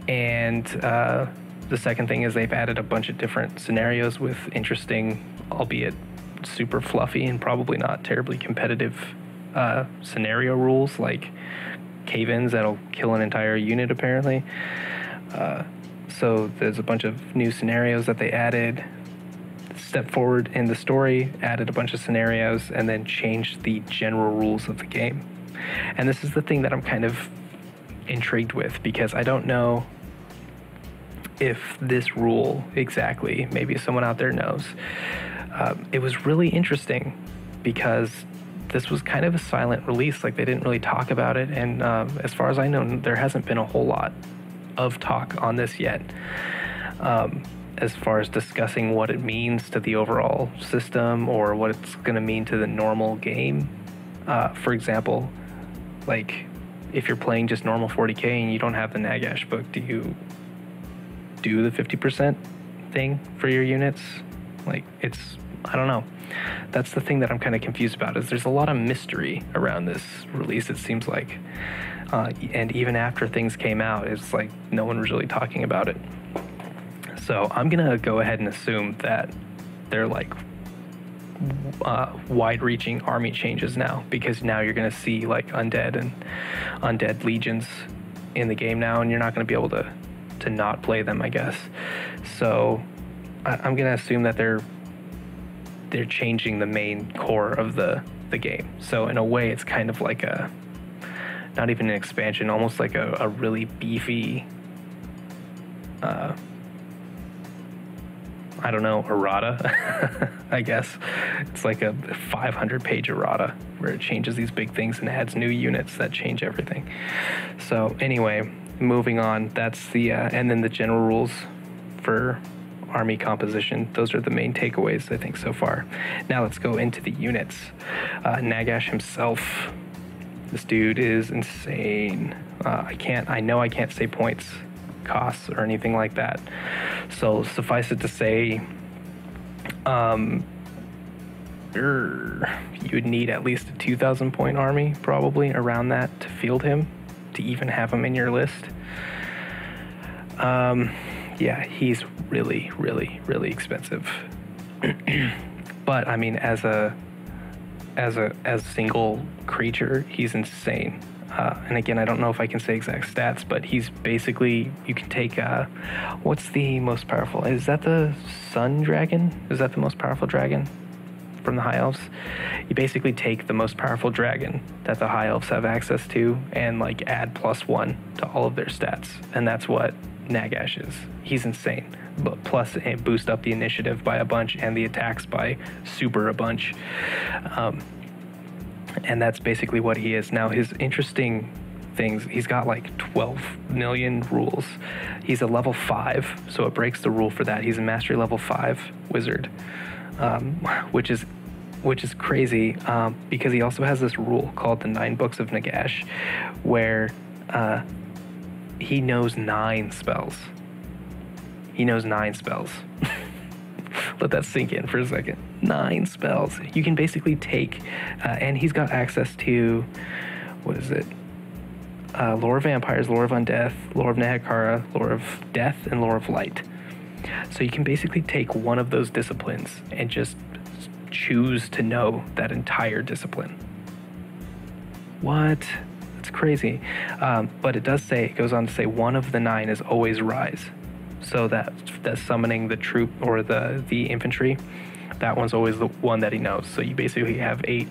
Speaker 1: And the second thing is they've added a bunch of different scenarios with interesting, albeit super fluffy and probably not terribly competitive scenario rules, like cave-ins that'll kill an entire unit apparently. So there's a bunch of new scenarios that they added, stepped forward in the story, added a bunch of scenarios, and then changed the general rules of the game. And this is the thing that I'm kind of intrigued with, because I don't know if this rule exactly, maybe someone out there knows. It was really interesting because this was kind of a silent release. Like, they didn't really talk about it, and as far as I know, there hasn't been a whole lot of talk on this yet, as far as discussing what it means to the overall system or what it's going to mean to the normal game. For example, like, if you're playing just normal 40k and you don't have the Nagash book, do you do the 50% thing for your units? Like, I don't know. That's the thing that I'm kind of confused about, is there's a lot of mystery around this release, it seems like. And even after things came out, it's like no one was really talking about it. So I'm going to go ahead and assume that they're like wide-reaching army changes now, because now you're going to see like undead and undead legions in the game now, and you're not going to be able to not play them, I guess. So I'm going to assume that they're changing the main core of the game. So in a way, it's kind of like a, not even an expansion, almost like a really beefy, I don't know, errata, I guess. It's like a 500-page errata where it changes these big things and adds new units that change everything. So anyway, moving on, that's the, and then the general rules for army composition. Those are the main takeaways, I think, so far. Now let's go into the units. Nagash himself, this dude is insane. I know I can't say points, costs, or anything like that. So suffice it to say, you'd need at least a 2,000 point army, probably around that, to field him, to even have him in your list. Yeah, he's really, really, really expensive. But I mean, as a single creature, he's insane. And again, I don't know if I can say exact stats, but he's basically, you can take, what's the most powerful? Is that the Sun Dragon? Is that the most powerful dragon from the High Elves? You basically take the most powerful dragon that the High Elves have access to and like add +1 to all of their stats. And that's what Nagash is. He's insane. But plus it boosts up the initiative by a bunch and the attacks by super a bunch. And that's basically what he is. Now, his interesting things, he's got like 12 million rules. He's a level 5, so it breaks the rule for that. He's a mastery level 5 wizard, which is crazy, because he also has this rule called the 9 Books of Nagash, where he knows 9 spells. He knows 9 spells. Let that sink in for a second. 9 spells. You can basically take, and he's got access to, what is it? Lore of Vampires, Lore of Undeath, Lore of Nehekara, Lore of Death, and Lore of Light. So you can basically take one of those disciplines and just choose to know that entire discipline. What? That's crazy. But it does say, it goes on to say, one of the 9 is always Rise. So that summoning the troop or the infantry, that one's always the one that he knows. So you basically have 8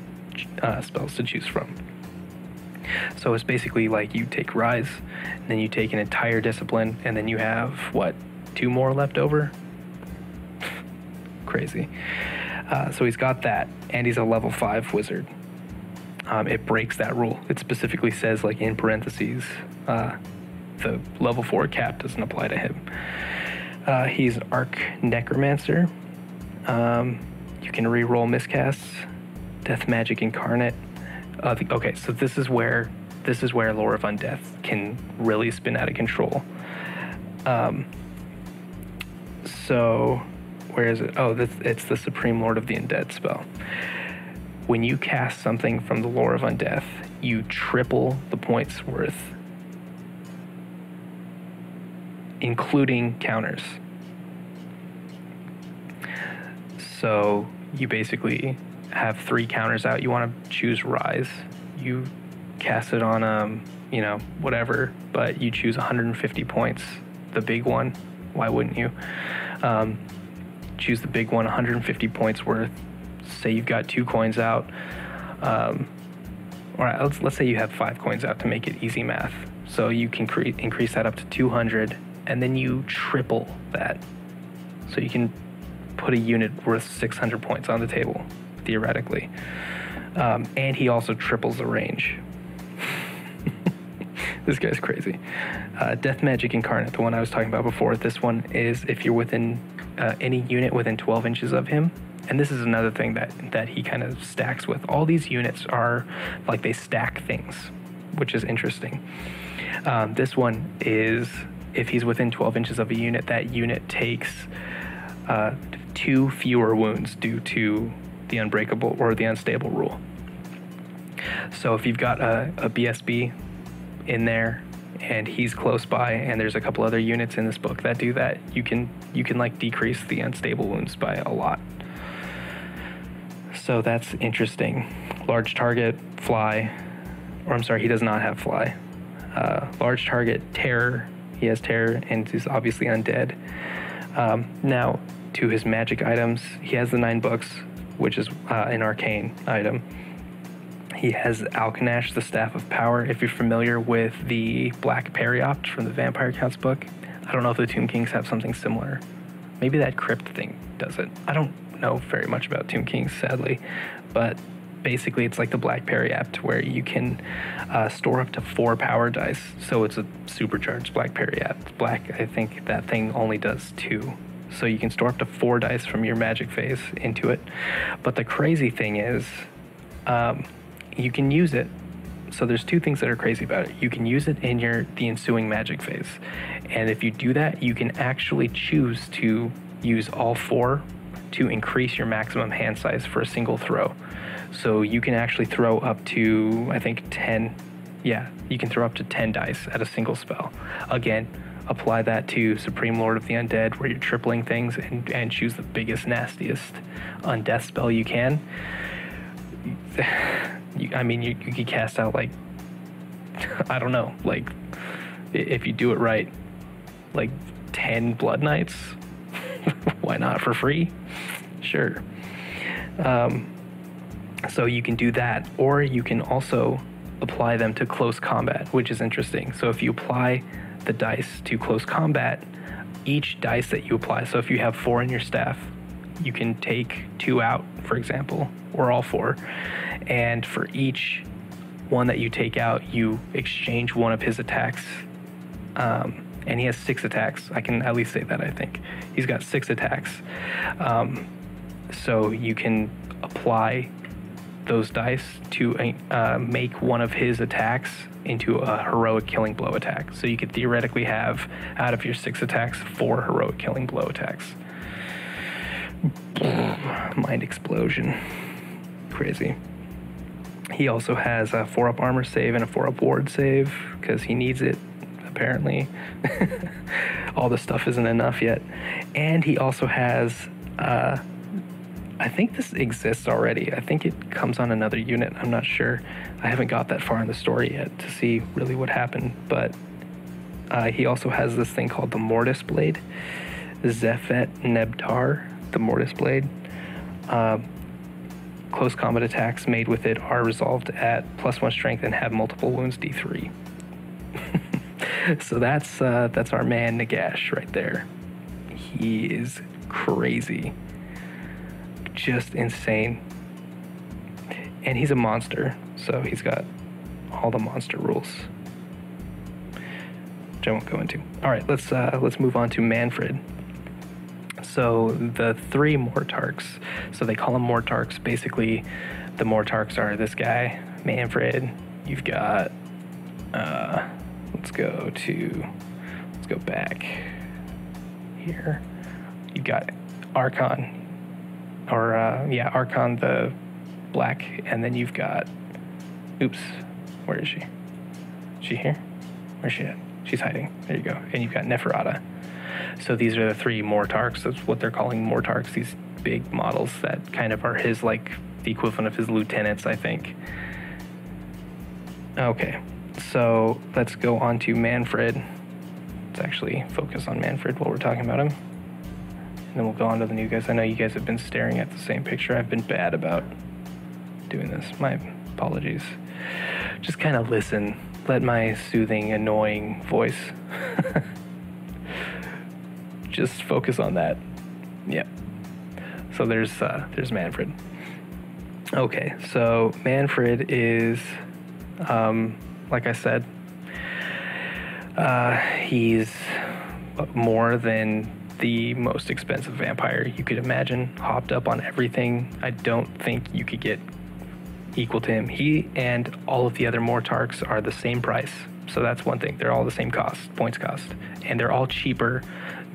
Speaker 1: spells to choose from. So it's basically like you take Rise, and then you take an entire discipline, and then you have, what, 2 more left over? Crazy. So he's got that, and he's a level 5 wizard. It breaks that rule. It specifically says, like in parentheses, the level 4 cap doesn't apply to him. He's Arc Necromancer. You can reroll miscasts, Death Magic Incarnate. Okay, so this is where Lore of Undeath can really spin out of control. So where is it? Oh, it's the Supreme Lord of the Undead spell. When you cast something from the Lore of Undeath, you triple the points worth, including counters. So you basically have 3 counters out. You want to choose Rise. You cast it on, whatever, but you choose 150 points, the big one. Why wouldn't you? Choose the big one, 150 points worth. Say you've got 2 coins out. All right, let's say you have 5 coins out to make it easy math. So you can increase that up to 200, and then you triple that. So you can put a unit worth 600 points on the table, theoretically. And he also triples the range. This guy's crazy. Death Magic Incarnate, the one I was talking about before. This one is if you're within any unit within 12 inches of him. And this is another thing that he kind of stacks with. All these units are like they stack things, which is interesting. This one is if he's within 12 inches of a unit, that unit takes 2 fewer wounds due to the unbreakable or the unstable rule. So if you've got a BSB in there and he's close by, and there's a couple other units in this book that do that, you can like decrease the unstable wounds by a lot. So that's interesting. Large target, fly, or I'm sorry, he does not have fly. Large target, terror. He has terror, and he's obviously undead. Now, to his magic items, he has the 9 books, which is an arcane item. He has Alkanash, the Staff of Power. If you're familiar with the Black Periopt from the Vampire Counts book, I don't know if the Tomb Kings have something similar. Maybe that crypt thing does it. I don't know very much about Tomb Kings, sadly, but basically it's like the Black Periopt, where you can store up to 4 power dice. So it's a supercharged Black Periopt. Black, I think that thing only does 2. So you can store up to 4 dice from your magic phase into it. But the crazy thing is, you can use it. So there's 2 things that are crazy about it. You can use it in the ensuing magic phase. And if you do that, you can actually choose to use all 4 to increase your maximum hand size for a single throw. So you can actually throw up to, I think, 10. Yeah, you can throw up to 10 dice at a single spell. Again, apply that to Supreme Lord of the Undead, where you're tripling things, and choose the biggest, nastiest undeath spell you can. You could cast out, like, I don't know, like, if you do it right, like 10 Blood Knights. Why not, for free? Sure. So you can do that, or you can also apply them to close combat, which is interesting. So if you apply the dice to close combat, each dice that you apply, so if you have 4 in your staff, you can take 2 out, for example, or all 4, and for each one that you take out, you exchange one of his attacks. And he has 6 attacks. I can at least say that, I think. He's got 6 attacks. So you can apply those dice to make one of his attacks into a heroic killing blow attack. So you could theoretically have, out of your 6 attacks, 4 heroic killing blow attacks. Mind explosion. Crazy. He also has a 4-up armor save and a 4-up ward save, because he needs it, apparently. All the stuff isn't enough yet. And he also has, I think this exists already. I think it comes on another unit. I'm not sure. I haven't got that far in the story yet to see really what happened. But he also has this thing called the Mortis Blade. Zephet Nebtar, the Mortis Blade. Close combat attacks made with it are resolved at +1 strength and have multiple wounds D3. So that's our man Nagash right there. He is crazy. Just insane. And he's a monster, so he's got all the monster rules, which I won't go into. All right, let's move on to Manfred. So the 3 Mortarks, so they call them Mortarks. Basically, the Mortarks are this guy, Manfred. You've got, let's go back here. You've got Archon, Archon the Black, and then you've got, oops, where is she? Is she here? Where's she at? She's hiding. There you go. And you've got Neferata. So these are the 3 Mortarks. That's what they're calling Mortarks, these big models that kind of are his, like, the equivalent of his lieutenants, I think. Okay, so let's go on to Manfred. Let's actually focus on Manfred while we're talking about him. And then we'll go on to the new guys. I know you guys have been staring at the same picture. I've been bad about doing this. My apologies. Just kind of listen. Let my soothing, annoying voice just focus on that. Yep. So there's Manfred. Okay, so Manfred is, like I said, he's more than the most expensive vampire you could imagine, hopped up on everything. I don't think you could get equal to him. He and all of the other Mortarks are the same price. So that's one thing. They're all the same cost, points cost. And they're all cheaper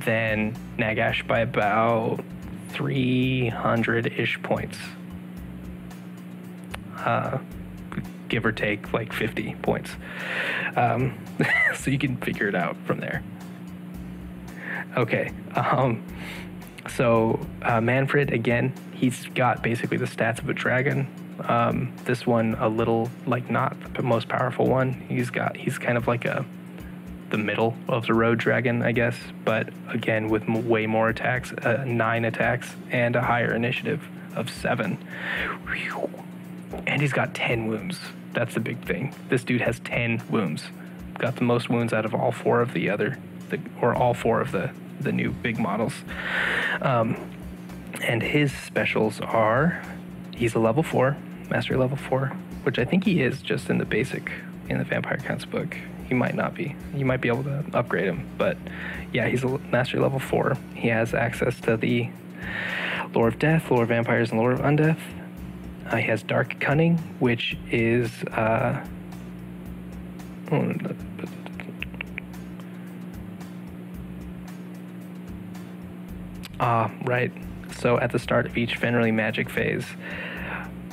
Speaker 1: than Nagash by about 300-ish points. Give or take like 50 points. So you can figure it out from there. Okay. So Manfred, again, he's got basically the stats of a dragon. This one a little, like, not the most powerful one. He's kind of like the middle of the road dragon, I guess, but again with way more attacks, 9 attacks and a higher initiative of 7. And he's got 10 wounds. That's the big thing. This dude has 10 wounds. Got the most wounds out of all 4 of all 4 of the new big models. And his specials are, he's a level 4, mastery level 4, which I think he is just in the Vampire Counts book. he might not be. You might be able to upgrade him, but yeah, he's a mastery level 4. He has access to the Lore of Death, Lore of Vampires, and Lore of Undeath. He has Dark Cunning, which is right. So at the start of each Fenrir magic phase,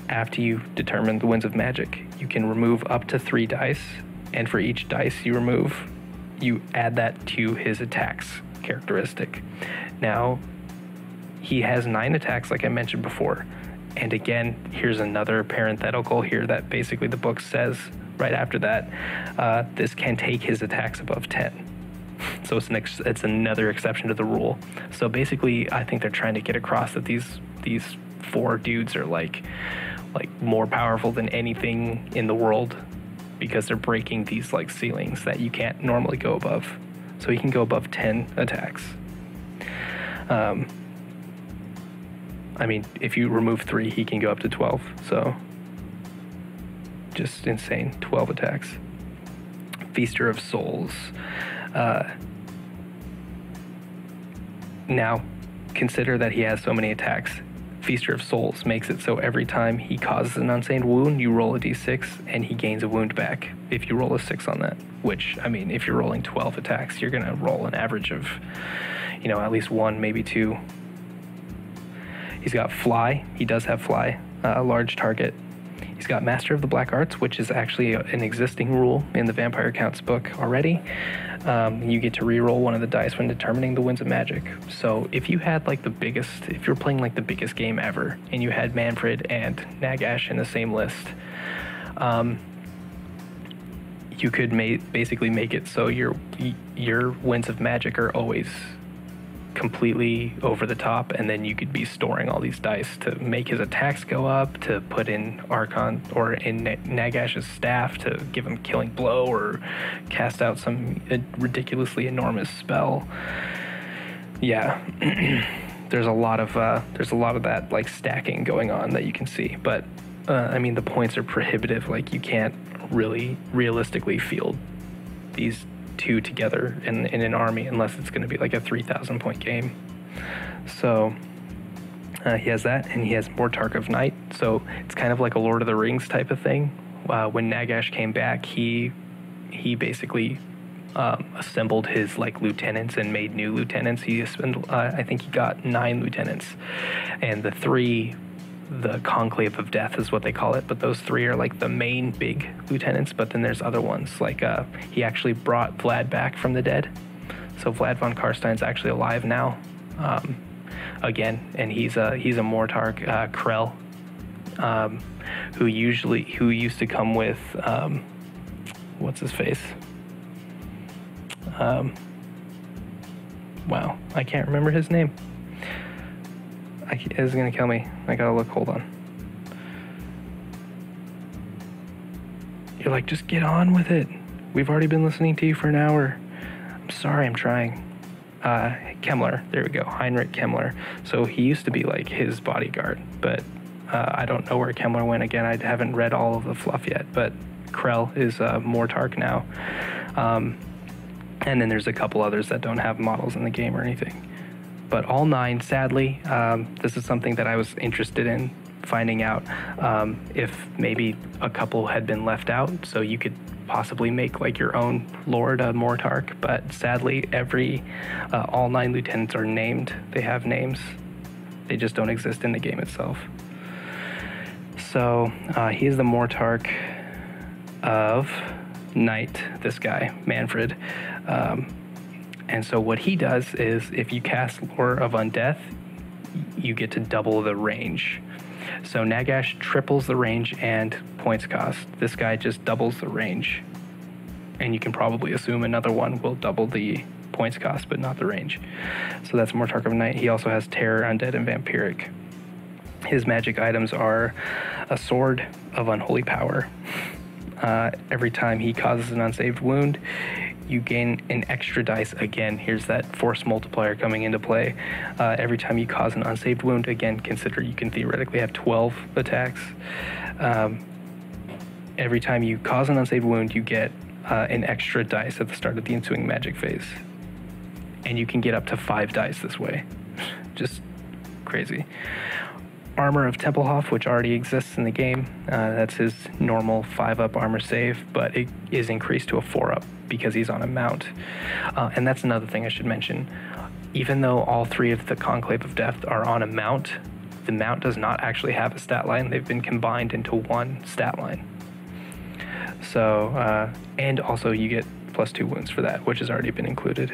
Speaker 1: after you determine the winds of magic, you can remove up to 3 dice, and for each dice you remove, you add that to his attacks characteristic. Now, he has 9 attacks, like I mentioned before. And again, here's another parenthetical here that basically the book says right after that, this can take his attacks above 10. So it's another exception to the rule. So basically, I think they're trying to get across that these 4 dudes are like more powerful than anything in the world, because they're breaking these like ceilings that you can't normally go above. So he can go above 10 attacks. I mean, if you remove 3, he can go up to 12. So just insane. 12 attacks. Feaster of Souls. Now, consider that he has so many attacks. Feaster of Souls makes it so every time he causes an unsaved wound, you roll a d6 and he gains a wound back if you roll a 6 on that. Which, I mean, if you're rolling 12 attacks, you're going to roll an average of, at least 1, maybe 2. He's got Fly. He does have Fly, large target. He's got Master of the Black Arts, which is actually an existing rule in the Vampire Counts book already. You get to re-roll one of the dice when determining the winds of magic. So if you had if you're playing like the biggest game ever, and you had Manfred and Nagash in the same list, you could basically make it so your winds of magic are always completely over the top, and then you could be storing all these dice to make his attacks go up, to put in Archon or in Nagash's staff to give him killing blow, or cast out some ridiculously enormous spell. Yeah. there's a lot of that like stacking going on that you can see, but I mean, the points are prohibitive. Like, you can't really realistically field these 2 together in an army unless it's going to be like a 3,000 point game. So he has that, and he has Mortarch of Night. So it's kind of like a Lord of the Rings type of thing. When Nagash came back, he basically assembled his like lieutenants and made new lieutenants. I think he got 9 lieutenants, and the Conclave of Death is what they call it, but those 3 are like the main big lieutenants. But then there's other ones, like he actually brought Vlad back from the dead, so Vlad von Karstein's actually alive now, again, and he's a Mortarch. Krell, who used to come with what's his face, wow, I can't remember his name. It's gonna kill me. I gotta look. Hold on. You're like, just get on with it. We've already been listening to you for an hour. I'm sorry, I'm trying. Kemmler. There we go. Heinrich Kemmler. So he used to be like his bodyguard, but I don't know where Kemmler went. Again, I haven't read all of the fluff yet, but Krell is Mortarch now. And then there's a couple others that don't have models in the game or anything. But all 9, sadly, this is something that I was interested in finding out, if maybe a couple had been left out, so you could possibly make like your own Lord Mortarch. But sadly, all 9 lieutenants are named. They have names. They just don't exist in the game itself. So he is the Mortarch of Night, this guy, Manfred. And so what he does is, if you cast Lore of Undeath, you get to double the range. So Nagash triples the range and points cost. This guy just doubles the range. And you can probably assume another one will double the points cost, but not the range. So that's Mortarch of Night. He also has Terror, Undead, and Vampiric. His magic items are a Sword of Unholy Power. Every time he causes an unsaved wound, you gain an extra dice. Again, here's that force multiplier coming into play. Every time you cause an unsaved wound, again, consider you can theoretically have 12 attacks. Every time you cause an unsaved wound, you get an extra dice at the start of the ensuing magic phase. And you can get up to 5 dice this way. Just crazy. Armor of Templehof, which already exists in the game. That's his normal 5-up armor save, but it is increased to a 4-up because he's on a mount. And that's another thing I should mention. Even though all 3 of the Conclave of Death are on a mount, the mount does not actually have a stat line. They've been combined into one stat line. So, and also you get +2 wounds for that, which has already been included.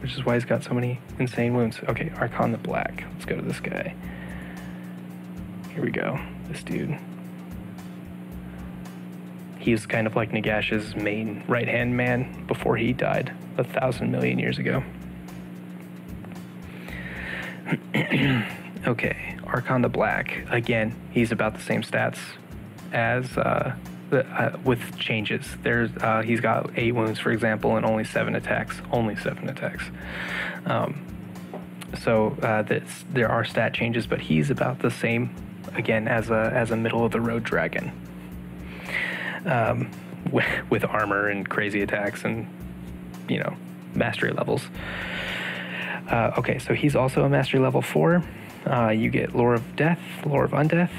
Speaker 1: Which is why he's got so many insane wounds. Okay, Archon the Black. Let's go to this guy. Here we go. This dude. He was kind of like Nagash's main right-hand man before he died 1,000 million years ago. Okay, Archon the Black. Again, he's about the same stats as with changes. He's got 8 wounds, for example, and only 7 attacks. Only 7 attacks. There are stat changes, but he's about the same, again, as a middle-of-the-road dragon. With armor and crazy attacks and, mastery levels. Okay, so he's also a mastery level 4. You get Lore of Death, Lore of Undeath,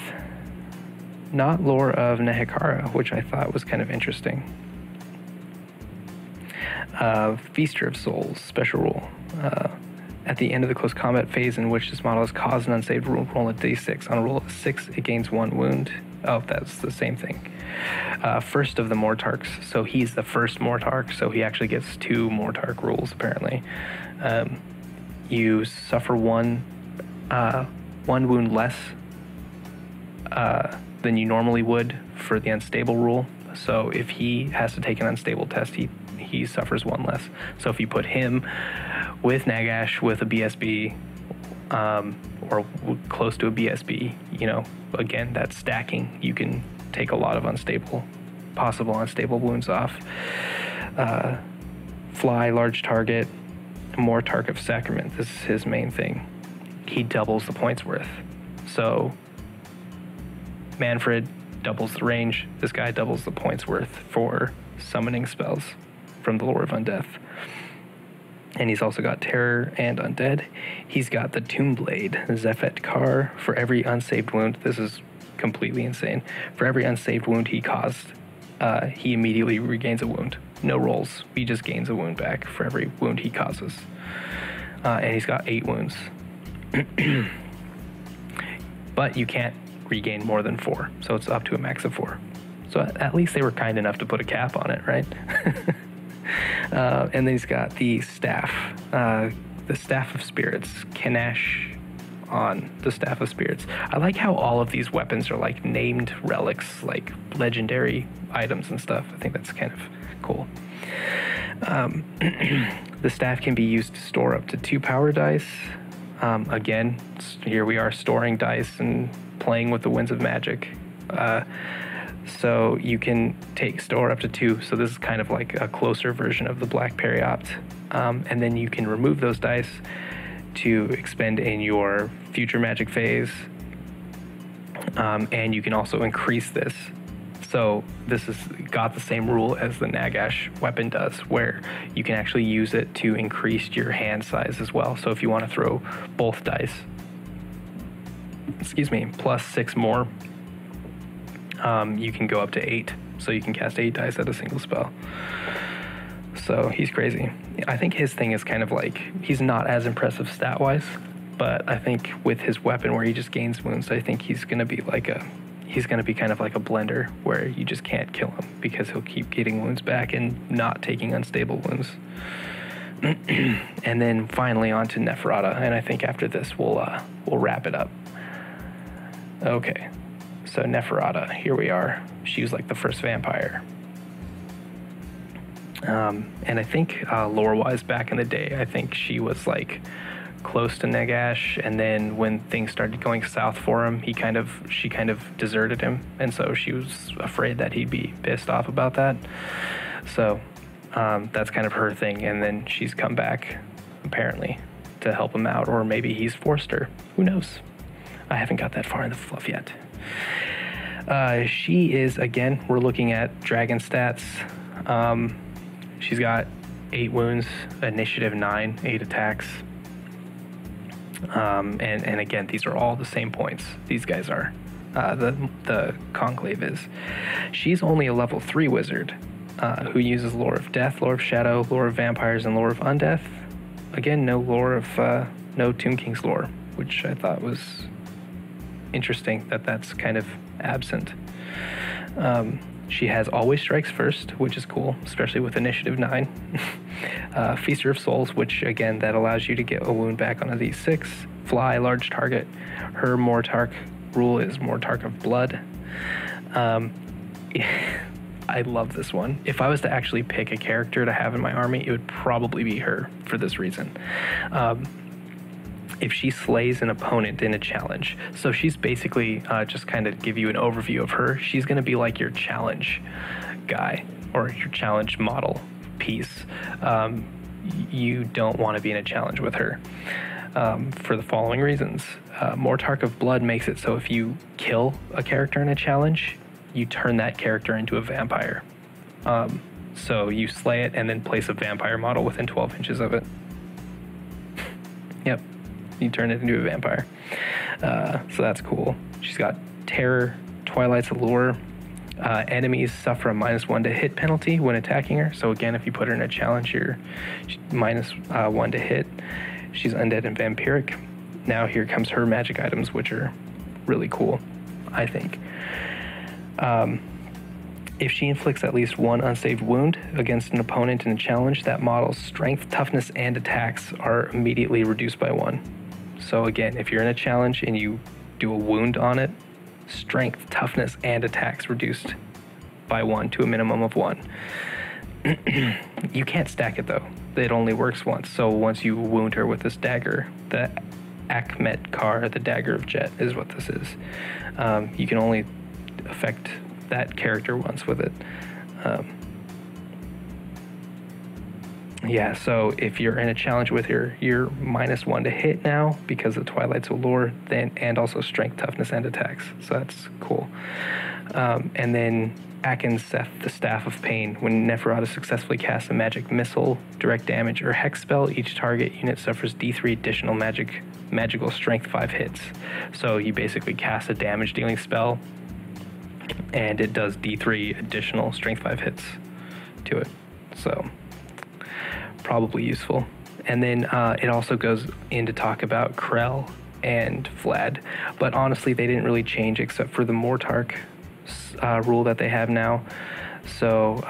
Speaker 1: not Lore of Nehekara, which I thought was kind of interesting. Feaster of Souls, special rule. At the end of the close combat phase in which this model is caused an unsaved rule, roll a d6. On a roll of 6, it gains 1 wound. Oh, that's the same thing. First of the Mortarks, so he's the first Mortark, so he actually gets 2 Mortark rules, apparently. You suffer one wound less than you normally would for the unstable rule. So if he has to take an unstable test, he suffers 1 less. So if you put him with Nagash with a BSB, or close to a BSB, again, that's stacking. You can take a lot of possible unstable wounds off. Fly, large target, Mortark of Sacrament. This is his main thing. He doubles the points worth. So Manfred doubles the range. This guy doubles the points worth for summoning spells from the Lore of Undeath. And he's also got Terror and Undead. He's got the Tomb Blade, Zephet Kar, for every unsaved wound. This is completely insane. For every unsaved wound he caused, he immediately regains a wound. No rolls. He just gains a wound back for every wound he causes. And he's got 8 wounds. But you can't regain more than 4, so it's up to a max of 4. So at least they were kind enough to put a cap on it, right? And then he's got the Staff. The Staff of Spirits. Kanash on the Staff of Spirits. I like how all of these weapons are like named relics, like legendary items and stuff. I think that's kind of cool. The staff can be used to store up to 2 power dice. Again, here we are storing dice and playing with the winds of magic. So you can store up to 2. So this is kind of like a closer version of the Black Periopt. And then you can remove those dice to expend in your future magic phase. And you can also increase this. So this has got the same rule as the Nagash weapon does, where you can actually use it to increase your hand size as well. So if you want to throw both dice, plus 6 more, you can go up to 8. So you can cast 8 dice at a single spell. So he's crazy. I think his thing is kind of like, he's not as impressive stat-wise, but I think with his weapon where he just gains wounds, I think he's going to be kind of like a blender where you just can't kill him because he'll keep getting wounds back and not taking unstable wounds. And then finally on to Neferata, and I think after this we'll wrap it up. Okay, so Neferata, here we are. She was like the first vampire. And I think lore-wise back in the day, I think she was like close to Nagash, and then when things started going south for him, she kind of deserted him, and so she was afraid that he'd be pissed off about that. So that's kind of her thing, and then she's come back apparently to help him out, or maybe he's forced her. Who knows? I haven't got that far in the fluff yet. She is, again, we're looking at dragon stats. She's got 8 wounds, initiative 9, 8 attacks. And again, these are all the same points. These guys are. The Conclave is. She's only a level 3 wizard who uses Lore of Death, Lore of Shadow, Lore of Vampires, and Lore of Undeath. Again, no no Tomb King's lore, which I thought was interesting that that's kind of absent. She has Always Strikes First, which is cool, especially with initiative 9. Feaster of Souls, which again, that allows you to get a wound back on a D6. Fly, large target. Her Mortarch rule is Mortarch of Blood. I love this one. If I was to actually pick a character to have in my army, it would probably be her for this reason. If she slays an opponent in a challenge. So she's basically, just kind of give you an overview of her, she's going to be like your challenge guy or your challenge model piece. You don't want to be in a challenge with her for the following reasons. Mortarch of Blood makes it so if you kill a character in a challenge, you turn that character into a vampire. So you slay it and then place a vampire model within 12 inches of it. Yep. You turn it into a vampire. So that's cool. She's got Terror, Twilight's Allure. Enemies suffer a -1 to hit penalty when attacking her. So again, if you put her in a challenge, you're -1 to hit. She's undead and vampiric. Now here comes her magic items, which are really cool, I think. If she inflicts at least 1 unsaved wound against an opponent in a challenge, that model's strength, toughness, and attacks are immediately reduced by 1. So again, if you're in a challenge and you do a wound on it, strength, toughness, and attacks reduced by 1 to a minimum of 1. You can't stack it though. It only works once. So once you wound her with this dagger, the Akhmet Kar, the Dagger of Jet, is what this is. You can only affect that character once with it. Yeah, so if you're in a challenge with her, you're -1 to hit now because of Twilight's Allure, and also strength, toughness, and attacks. So that's cool. And then Akin's Seth, the Staff of Pain. When Neferata successfully casts a magic missile, direct damage, or hex spell, each target unit suffers D3 additional magical strength 5 hits. So you basically cast a damage dealing spell, and it does D3 additional strength 5 hits to it. So probably useful. And then it also goes in to talk about Krell and Vlad, but honestly they didn't really change except for the Mortarch rule that they have now. So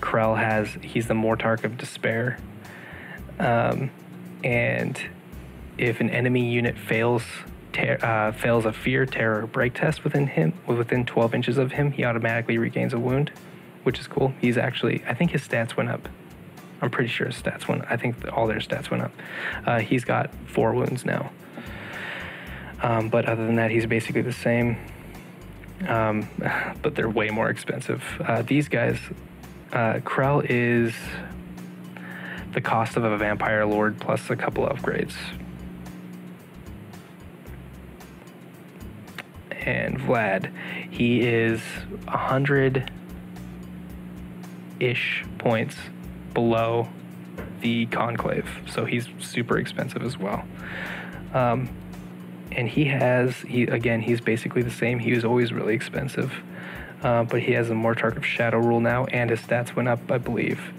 Speaker 1: Krell he's the Mortarch of Despair, and if an enemy unit fails a fear, terror, or break test within 12 inches of him, he automatically regains a wound, which is cool. He's actually, I think his stats went up. I'm pretty sure his stats went, I think all their stats went up. He's got 4 wounds now. But other than that, he's basically the same. But they're way more expensive. These guys, Krell is the cost of a Vampire Lord plus a couple of upgrades. And Vlad, he is 100-ish points below the Conclave, so he's super expensive as well. And he's basically the same. He was always really expensive, but he has a Mortarch of Shadow rule now, and his stats went up, I believe.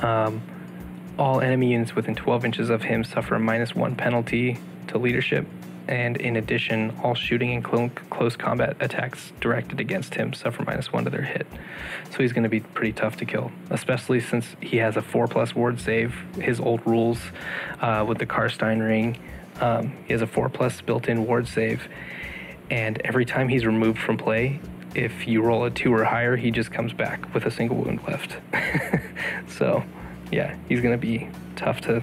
Speaker 1: All enemy units within 12 inches of him suffer a -1 penalty to leadership, and in addition, all shooting and close combat attacks directed against him suffer -1 to their hit. So he's going to be pretty tough to kill, especially since he has a 4+ ward save. His old rules with the Karstein Ring, he has a 4+ built-in ward save, and every time he's removed from play, if you roll a 2 or higher, he just comes back with a single wound left. So yeah, he's going to be tough to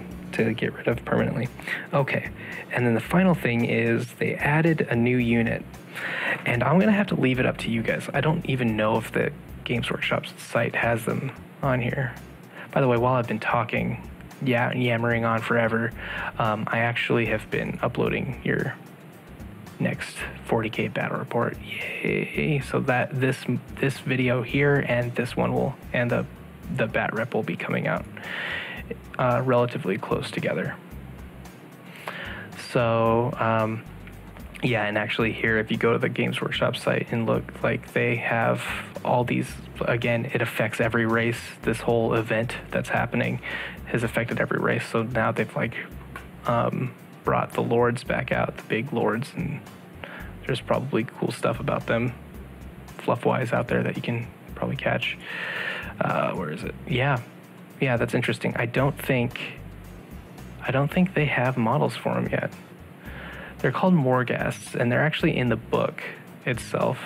Speaker 1: get rid of permanently. Okay, and then the final thing is they added a new unit, and I'm gonna have to leave it up to you guys. I don't even know if the Games Workshop's site has them on here. By the way, while I've been talking, yammering on forever, I actually have been uploading your next 40k battle report. Yay! So that this video here and this one will, and the bat rep will be coming out relatively close together. So yeah, and actually here, if you go to the Games Workshop site and look, like they have all these, again, it affects every race. This whole event that's happening has affected every race. So now they've like brought the lords back out, the big lords, and there's probably cool stuff about them fluff-wise out there that you can probably catch. Where is it? Yeah, that's interesting. I don't think they have models for them yet. They're called Morghasts, and they're actually in the book itself.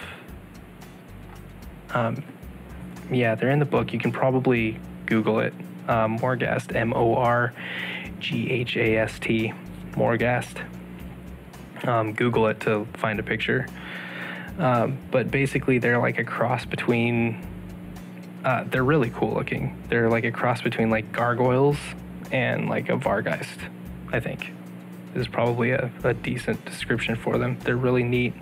Speaker 1: Yeah, they're in the book. You can probably Google it. Morghast, Morghast, Morghast. Google it to find a picture. But basically, they're like a cross between. They're really cool looking. They're like a cross between like gargoyles and like a Vargheist, I think. Is probably a decent description for them. They're really neat.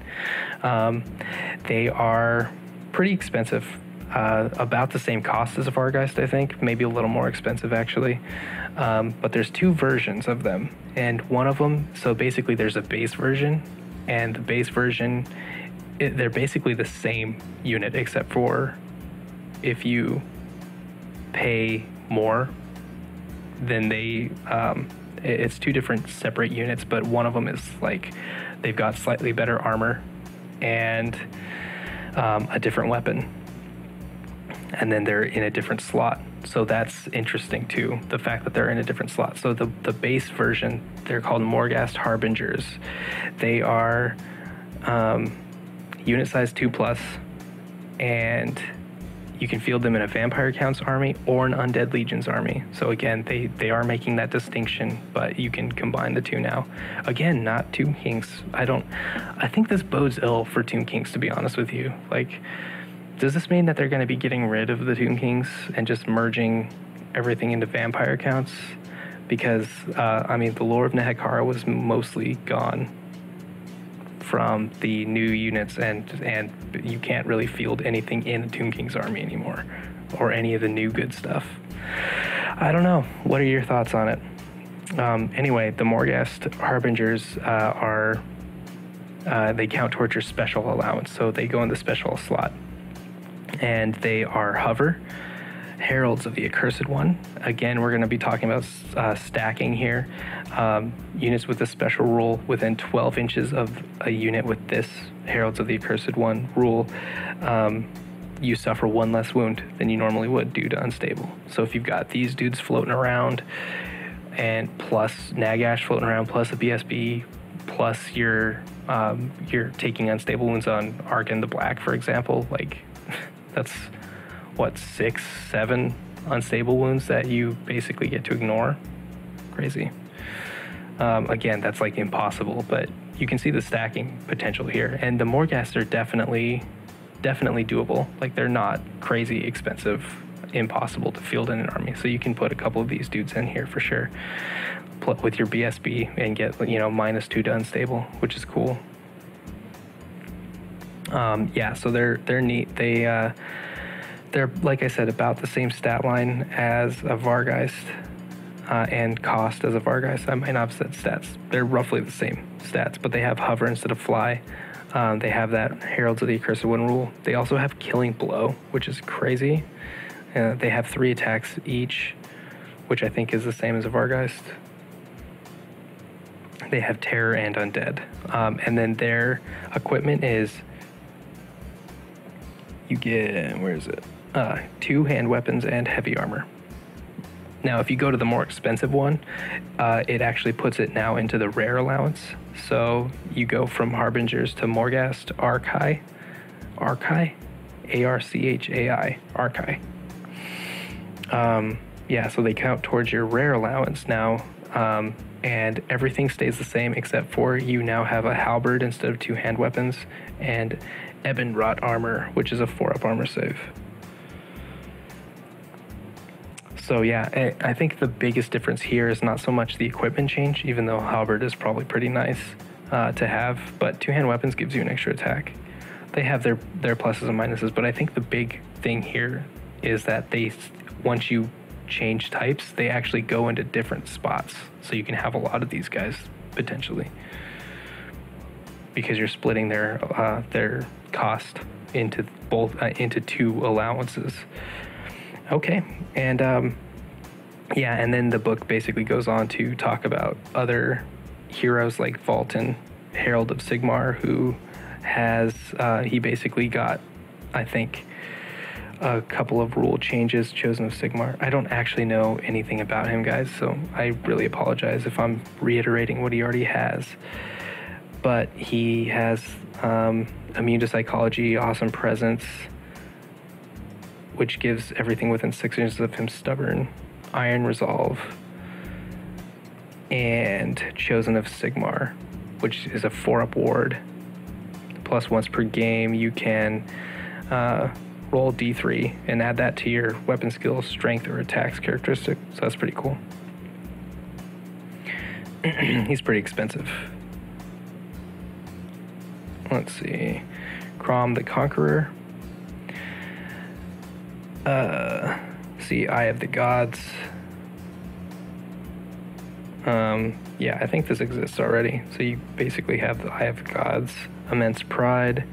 Speaker 1: They are pretty expensive, about the same cost as a Vargheist, I think, maybe a little more expensive actually. But there's two versions of them, and one of them, so basically there's a base version, and the base version, they're basically the same unit, except for if you pay more, then they, it's two different separate units, but one of them is like, they've got slightly better armor and a different weapon. And then they're in a different slot. So that's interesting too, the fact that they're in a different slot. So the base version, they're called Morghast Harbingers. They are unit size 2+, and you can field them in a Vampire Count's army or an Undead Legion's army. So again, they are making that distinction, but you can combine the two now. Again, not Tomb Kings. I think this bodes ill for Tomb Kings, to be honest with you. Like, does this mean that they're going to be getting rid of the Tomb Kings and just merging everything into Vampire Counts? Because, I mean, the Lore of Undeath was mostly gone from the new units, and you can't really field anything in the Tomb King's army anymore, or any of the new good stuff. I don't know. What are your thoughts on it? Anyway, the Morghast Harbingers they count towards your special allowance, so they go in the special slot. And they are Hover, Heralds of the Accursed One. Again, we're going to be talking about stacking here. Units with a special rule within 12 inches of a unit with this Heralds of the Accursed One rule, you suffer one less wound than you normally would due to unstable. So if you've got these dudes floating around, and plus Nagash floating around, plus a BSB, plus you're taking unstable wounds on Argon the Black, for example, like that's what, 6, 7 unstable wounds that you basically get to ignore. Crazy. Again, that's like impossible, but you can see the stacking potential here. And the Morghasts are definitely doable. Like, they're not crazy expensive, impossible to field in an army. So you can put a couple of these dudes in here for sure with your BSB and get, -2 to unstable, which is cool. Yeah, so they're neat. They're, like I said, about the same stat line as a Vargheist, and cost as a Vargheist. I might not have said stats. They're roughly the same stats, but they have Hover instead of Fly. They have that Heralds of the Accursed One rule. They also have Killing Blow, which is crazy. They have 3 attacks each, which I think is the same as a Vargheist. They have Terror and Undead. And then their equipment is, you get, where is it? 2 hand weapons and heavy armor. Now, if you go to the more expensive one, it actually puts it now into the rare allowance. So you go from Harbingers to Morghast Archai, A-R-C-H-A-I, Archai. Yeah, so they count towards your rare allowance now, and everything stays the same except for you now have a halberd instead of 2 hand weapons, and Ebon Wrought armor, which is a 4-up armor save. So yeah, I think the biggest difference here is not so much the equipment change, even though halberd is probably pretty nice. to have, but two-hand weapons gives you an extra attack. They have their pluses and minuses, but I think the big thing here is that once you change types, they actually go into different spots, so you can have a lot of these guys potentially, because you're splitting their cost into into two allowances. Okay, and yeah, and then the book basically goes on to talk about other heroes like Valton, Herald of Sigmar, who has he basically got, I think, a couple of rule changes. Chosen of Sigmar, I don't actually know anything about him, guys, so I really apologize if I'm reiterating what he already has. But he has immune to psychology, awesome presence, which gives everything within 6 inches of him stubborn, iron resolve, and Chosen of Sigmar, which is a 4-up ward. Plus once per game, you can roll D3 and add that to your weapon skill, strength, or attacks characteristic. So that's pretty cool. He's pretty expensive. Let's see. Crom the Conqueror. See, Eye of the Gods. Yeah, I think this exists already. So you basically have the Eye of the Gods, Immense Pride.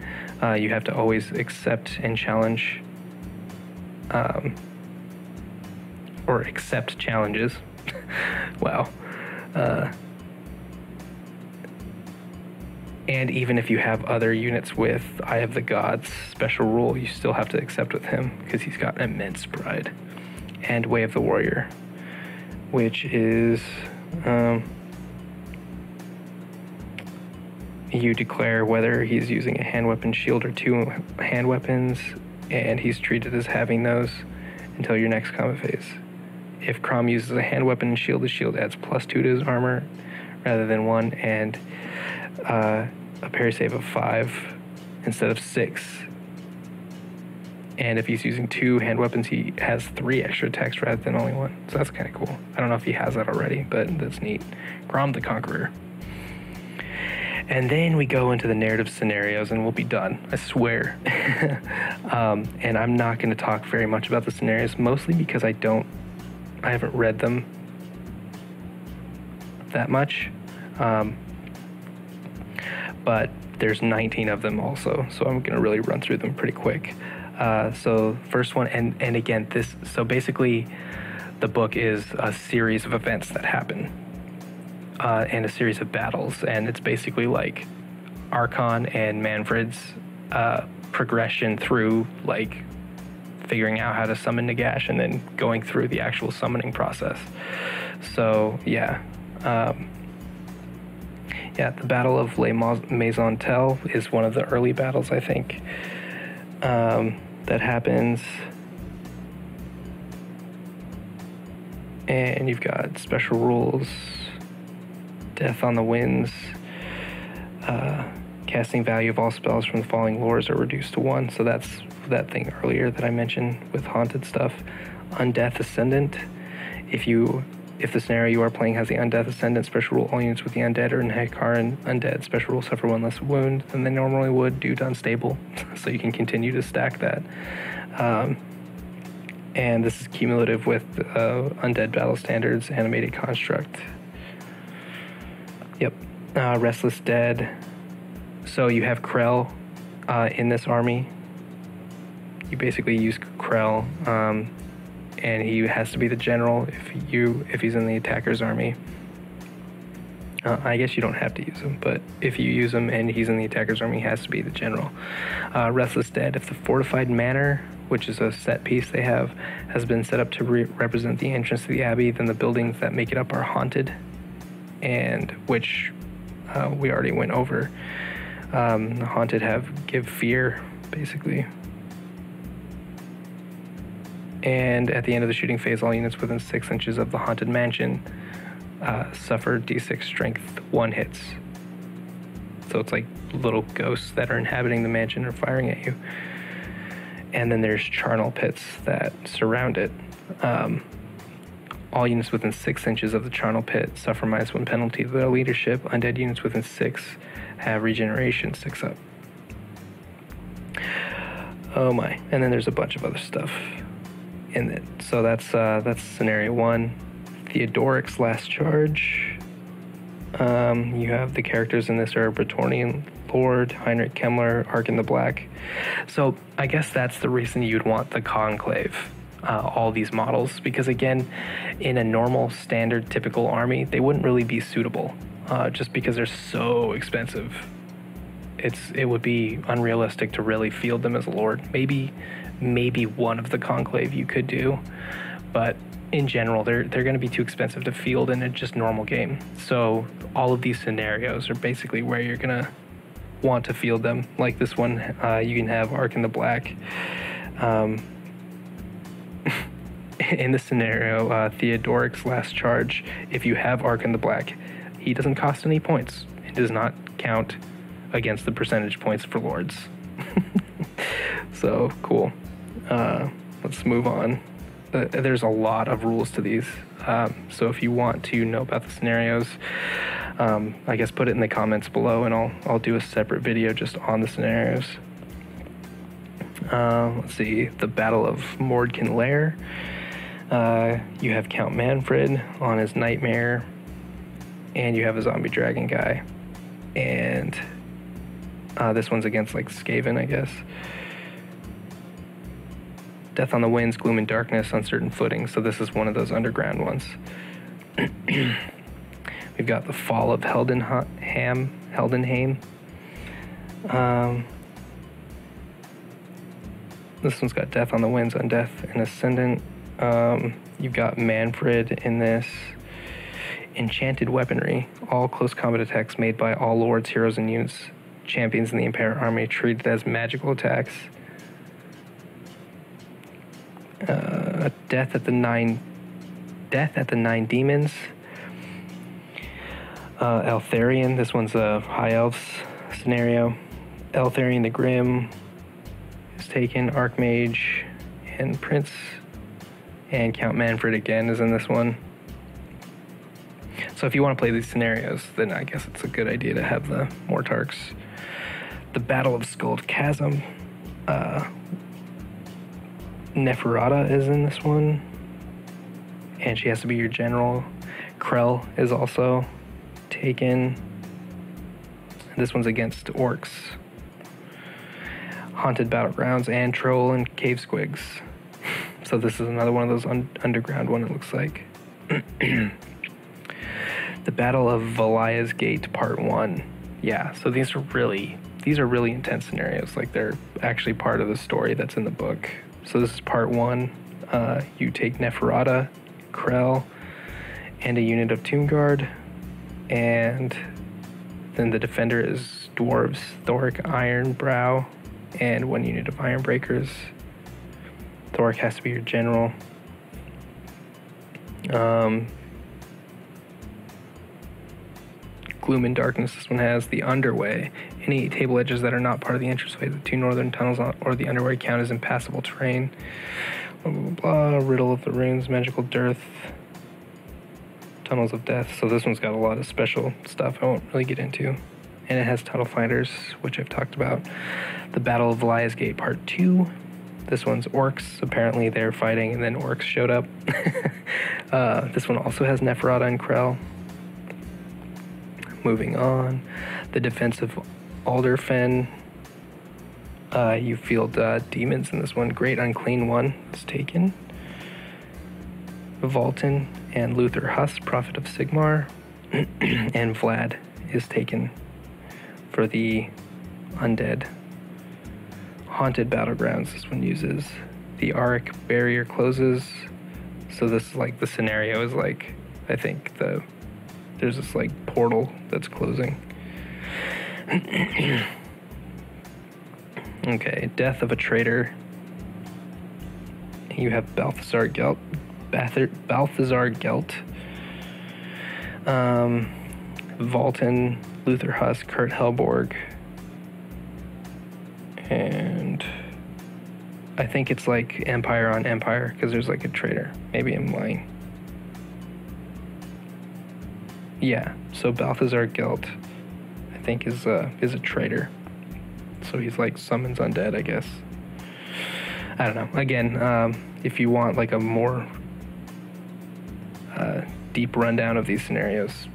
Speaker 1: You have to always accept and challenge, or accept challenges. Wow. And even if you have other units with Eye of the Gods special rule, you still have to accept with him because he's got Immense Pride. And Way of the Warrior, which is you declare whether he's using a hand weapon, shield, or 2 hand weapons, and he's treated as having those until your next combat phase. If Crom uses a hand weapon and shield, the shield adds +2 to his armor rather than 1, and a parry save of 5 instead of 6. And if he's using 2 hand weapons, he has 3 extra attacks rather than only 1. So that's kind of cool. I don't know if he has that already, but that's neat. Crom the Conqueror. And then we go into the narrative scenarios, and we'll be done, I swear. And I'm not going to talk very much about the scenarios, mostly because I haven't read them that much. But there's 19 of them also, so I'm going to really run through them pretty quick. So first one, and again, so basically the book is a series of events that happen, and a series of battles, and it's basically like Archon and Manfred's progression through, like, figuring out how to summon Nagash and then going through the actual summoning process. So yeah, the Battle of Les Maisons Tell is one of the early battles, I think, that happens. And you've got special rules, Death on the Winds, casting value of all spells from the following lores are reduced to 1. So that's that thing earlier that I mentioned with haunted stuff. Undeath Ascendant. If the scenario you are playing has the Undeath Ascendant special rule, all units with the Undead or Hekaran Undead special rule suffer 1 less wound than they normally would due to unstable. So you can continue to stack that. And this is cumulative with Undead Battle Standards Animated Construct. Yep. Restless Dead. So you have Krell in this army. You basically use Krell, and he has to be the general if he's in the attacker's army. I guess you don't have to use him, but if you use him and he's in the attacker's army, he has to be the general. Restless Dead. If the fortified manor, which is a set piece they have, has been set up to represent the entrance to the abbey, then the buildings that make it up are haunted, and which we already went over. The haunted give fear, basically. And at the end of the shooting phase, all units within 6 inches of the haunted mansion suffer D6 strength 1 hits. So it's like little ghosts that are inhabiting the mansion or firing at you. And then there's charnel pits that surround it. All units within 6 inches of the charnel pit suffer -1 penalty to their leadership. Undead units within 6 have regeneration 6 up. Oh my. And then there's a bunch of other stuff in it. So that's scenario 1. Theodoric's Last Charge. You have the characters in this are Bretonnian Lord, Heinrich Kemmler, Ark in the Black. So I guess that's the reason you'd want the Conclave, all these models, because again, in a normal, standard, typical army, they wouldn't really be suitable, just because they're so expensive. It would be unrealistic to really field them as a Lord. Maybe one of the Conclave you could do, but in general, they're going to be too expensive to field in a just normal game. So all of these scenarios are basically where you're going to want to field them. Like this one, you can have Ark in the Black. In this scenario, Theodoric's Last Charge, if you have Ark in the Black, he doesn't cost any points. It does not count against the percentage points for Lords. So, cool. Let's move on. There's a lot of rules to these. So if you want to know about the scenarios, I guess put it in the comments below, and I'll do a separate video just on the scenarios. Let's see, the Battle of Mordkin Lair. You have Count Manfred on his Nightmare, and you have a zombie dragon guy. And this one's against like Skaven, I guess. Death on the Winds, Gloom and Darkness, Uncertain Footing. So this is one of those underground ones. We've got the Fall of Heldenheim. This one's got Death on the Winds, Undeath, and Ascendant. You've got Manfred in this. Enchanted Weaponry. All close combat attacks made by all lords, heroes, and units, champions in the Empire Army treated as magical attacks. Death at the Nine Demons. Eltharion, this one's a High Elves scenario. Eltharion the Grim is taken. Archmage and Prince. And Count Manfred again is in this one. So if you want to play these scenarios, then I guess it's a good idea to have the Mortarchs. The Battle of Skulled Chasm. Neferata is in this one, and she has to be your general. Krell is also taken. This one's against Orcs. Haunted Battlegrounds and Troll and Cave Squigs. So this is another one of those underground one, it looks like. The Battle of Valia's Gate Part 1. Yeah, so these are really intense scenarios. Like, they're actually part of the story that's in the book. So this is part 1. You take Neferata, Krell, and a unit of Tomb Guard. And then the defender is Dwarves, Thoric Ironbrow, and 1 unit of Iron Breakers. Thoric has to be your general. Gloom and Darkness, this one has the Underway. Any table edges that are not part of the entranceway, the 2 northern tunnels or the Underway count as impassable terrain. Blah, blah, blah. Riddle of the Runes, Magical Dearth, Tunnels of Death. So this one's got a lot of special stuff I won't really get into. And it has Tunnel Fighters, which I've talked about. The Battle of Valia's Gate Part 2. This one's Orcs. Apparently they're fighting and then Orcs showed up. This one also has Neferata and Krell. Moving on, the Defense of Alderfen. You field demons in this one. Great Unclean One is taken. Volton and Luther Huss, Prophet of Sigmar. And Vlad is taken for the Undead. Haunted Battlegrounds, this one uses the Auric Barrier closes. So this is like, the scenario is like, I think there's this like portal that's closing. Okay, Death of a Traitor. You have Balthazar Gelt. Volton, Luther Huss, Kurt Helborg. And I think it's like Empire on Empire, because there's like a traitor. Maybe I'm lying. Yeah, so Balthazar Gelt, I think, is a traitor. So he's like summons undead, I guess. I don't know. Again, if you want like a more deep rundown of these scenarios,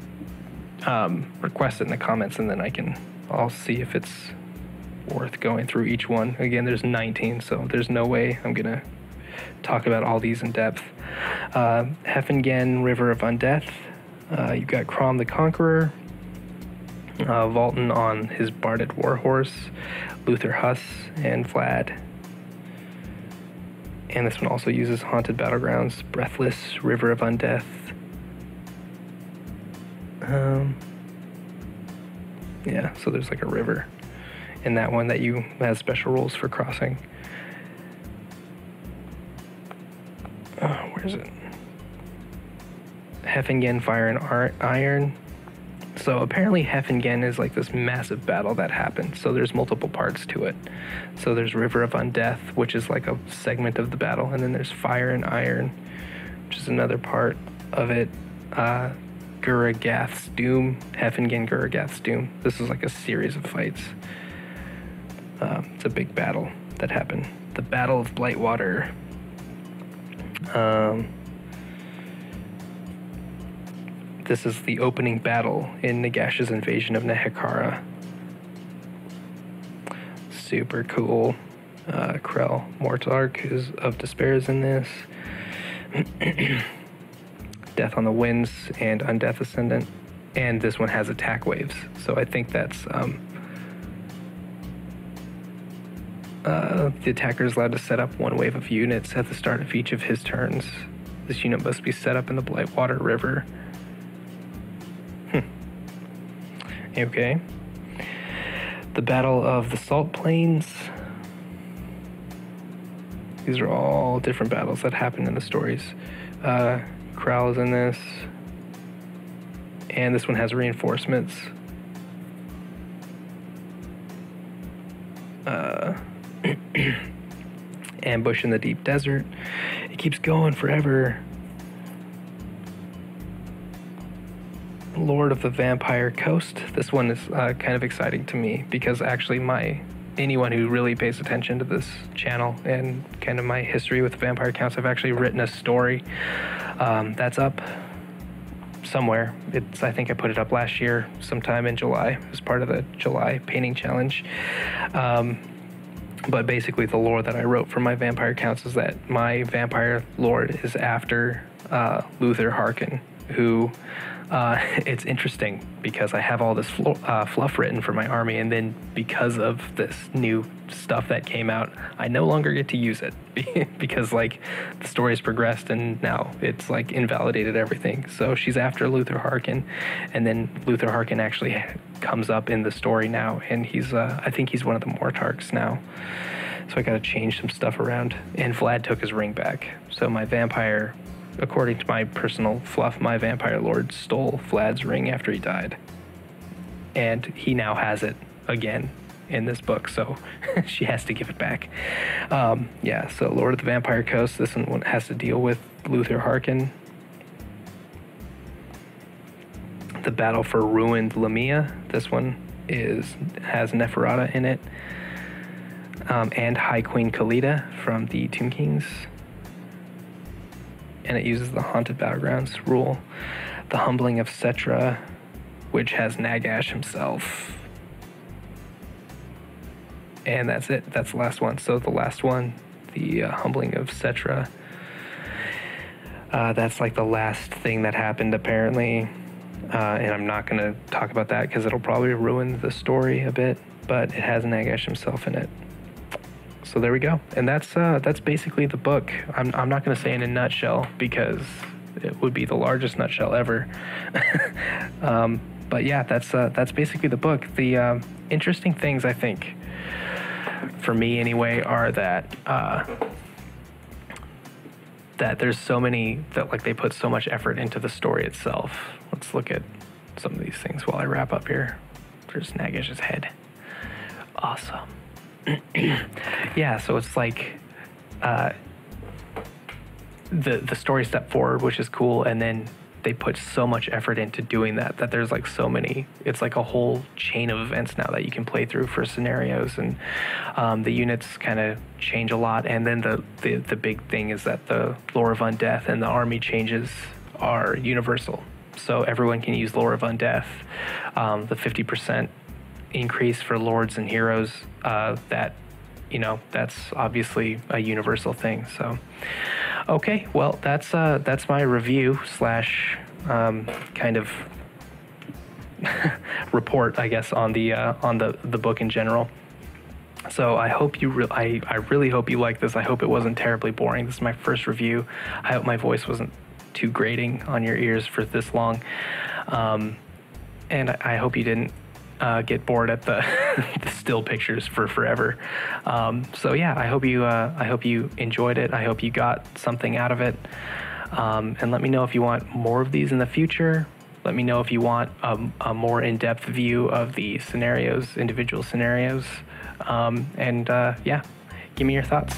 Speaker 1: request it in the comments, and then I'll see if it's worth going through each one. Again, there's 19, so there's no way I'm gonna talk about all these in depth. Heffingen, River of Undeath. You've got Crom the Conqueror, Volton on his Barded Warhorse, Luther Huss, and Vlad. And this one also uses Haunted Battlegrounds, Breathless, River of Undeath. Yeah, so there's like a river in that one that has special rules for crossing. Where is it? Heffingen, Fire and Iron. So apparently Heffingen is like this massive battle that happened. So there's multiple parts to it. So there's River of Undeath, which is like a segment of the battle. And then there's Fire and Iron, which is another part of it. Guragath's Doom, Heffingen, Guragath's Doom. This is like a series of fights. It's a big battle that happened. The Battle of Blightwater. This is the opening battle in Nagash's invasion of Nehekara. Super cool. Krell Mortark of Despair is in this. Death on the Winds and Undeath Ascendant. And this one has attack waves. So I think that's the attacker is allowed to set up one wave of units at the start of each of his turns. This unit must be set up in the Blightwater River. Okay. The Battle of the Salt Plains. These are all different battles that happen in the stories. Krell is in this. And this one has reinforcements. Ambush in the Deep Desert. It keeps going forever. Lord of the Vampire Coast. This one is kind of exciting to me because actually anyone who really pays attention to this channel and kind of my history with the Vampire Counts, I've actually written a story that's up somewhere. I think I put it up last year sometime in July as part of the July painting challenge. But basically the lore that I wrote for my Vampire Counts is that my vampire lord is after Luther Harkin, who it's interesting because I have all this fluff written for my army, and then because of this new stuff that came out, I no longer get to use it because like the story's progressed and now it's like invalidated everything. So she's after Luther Harkin, and then Luther Harkin actually comes up in the story now, and he's I think he's one of the Mortarks now. So I got to change some stuff around, and Vlad took his ring back. So my vampire, according to my personal fluff, my vampire lord stole Vlad's ring after he died. And he now has it again in this book, so she has to give it back. Yeah, so Lord of the Vampire Coast, this one has to deal with Luther Harkin. The Battle for Ruined Lamia, this one has Neferata in it. And High Queen Khalida from the Tomb Kings. And it uses the Haunted Battlegrounds rule. The Humbling of Cetra, which has Nagash himself. And that's it. That's the last one. So the last one, the Humbling of Cetra, that's like the last thing that happened apparently. And I'm not going to talk about that because it'll probably ruin the story a bit. But it has Nagash himself in it. So there we go, and that's basically the book. I'm not going to say in a nutshell because it would be the largest nutshell ever. But yeah, that's basically the book. The interesting things I think, for me anyway, are that there's so many that like they put so much effort into the story itself. Let's look at some of these things while I wrap up here. There's Nagash's head. Awesome. Yeah, so it's like the story step forward, which is cool, and then they put so much effort into doing that there's like so many, it's like a whole chain of events now that you can play through for scenarios, and the units kind of change a lot. And then the big thing is that the Lore of Undeath and the army changes are universal, so everyone can use Lore of Undeath. The 50% increase for lords and heroes, that, you know, that's obviously a universal thing. So okay, well, that's my review slash kind of report, I guess, on the book in general. So I hope I really hope you like this. I hope it wasn't terribly boring. This is my first review. I hope my voice wasn't too grating on your ears for this long, and I hope you didn't get bored at the, the still pictures for forever. So yeah, I hope you enjoyed it. I hope you got something out of it. And let me know if you want more of these in the future. Let me know if you want a more in-depth view of the scenarios, individual scenarios. Yeah, give me your thoughts.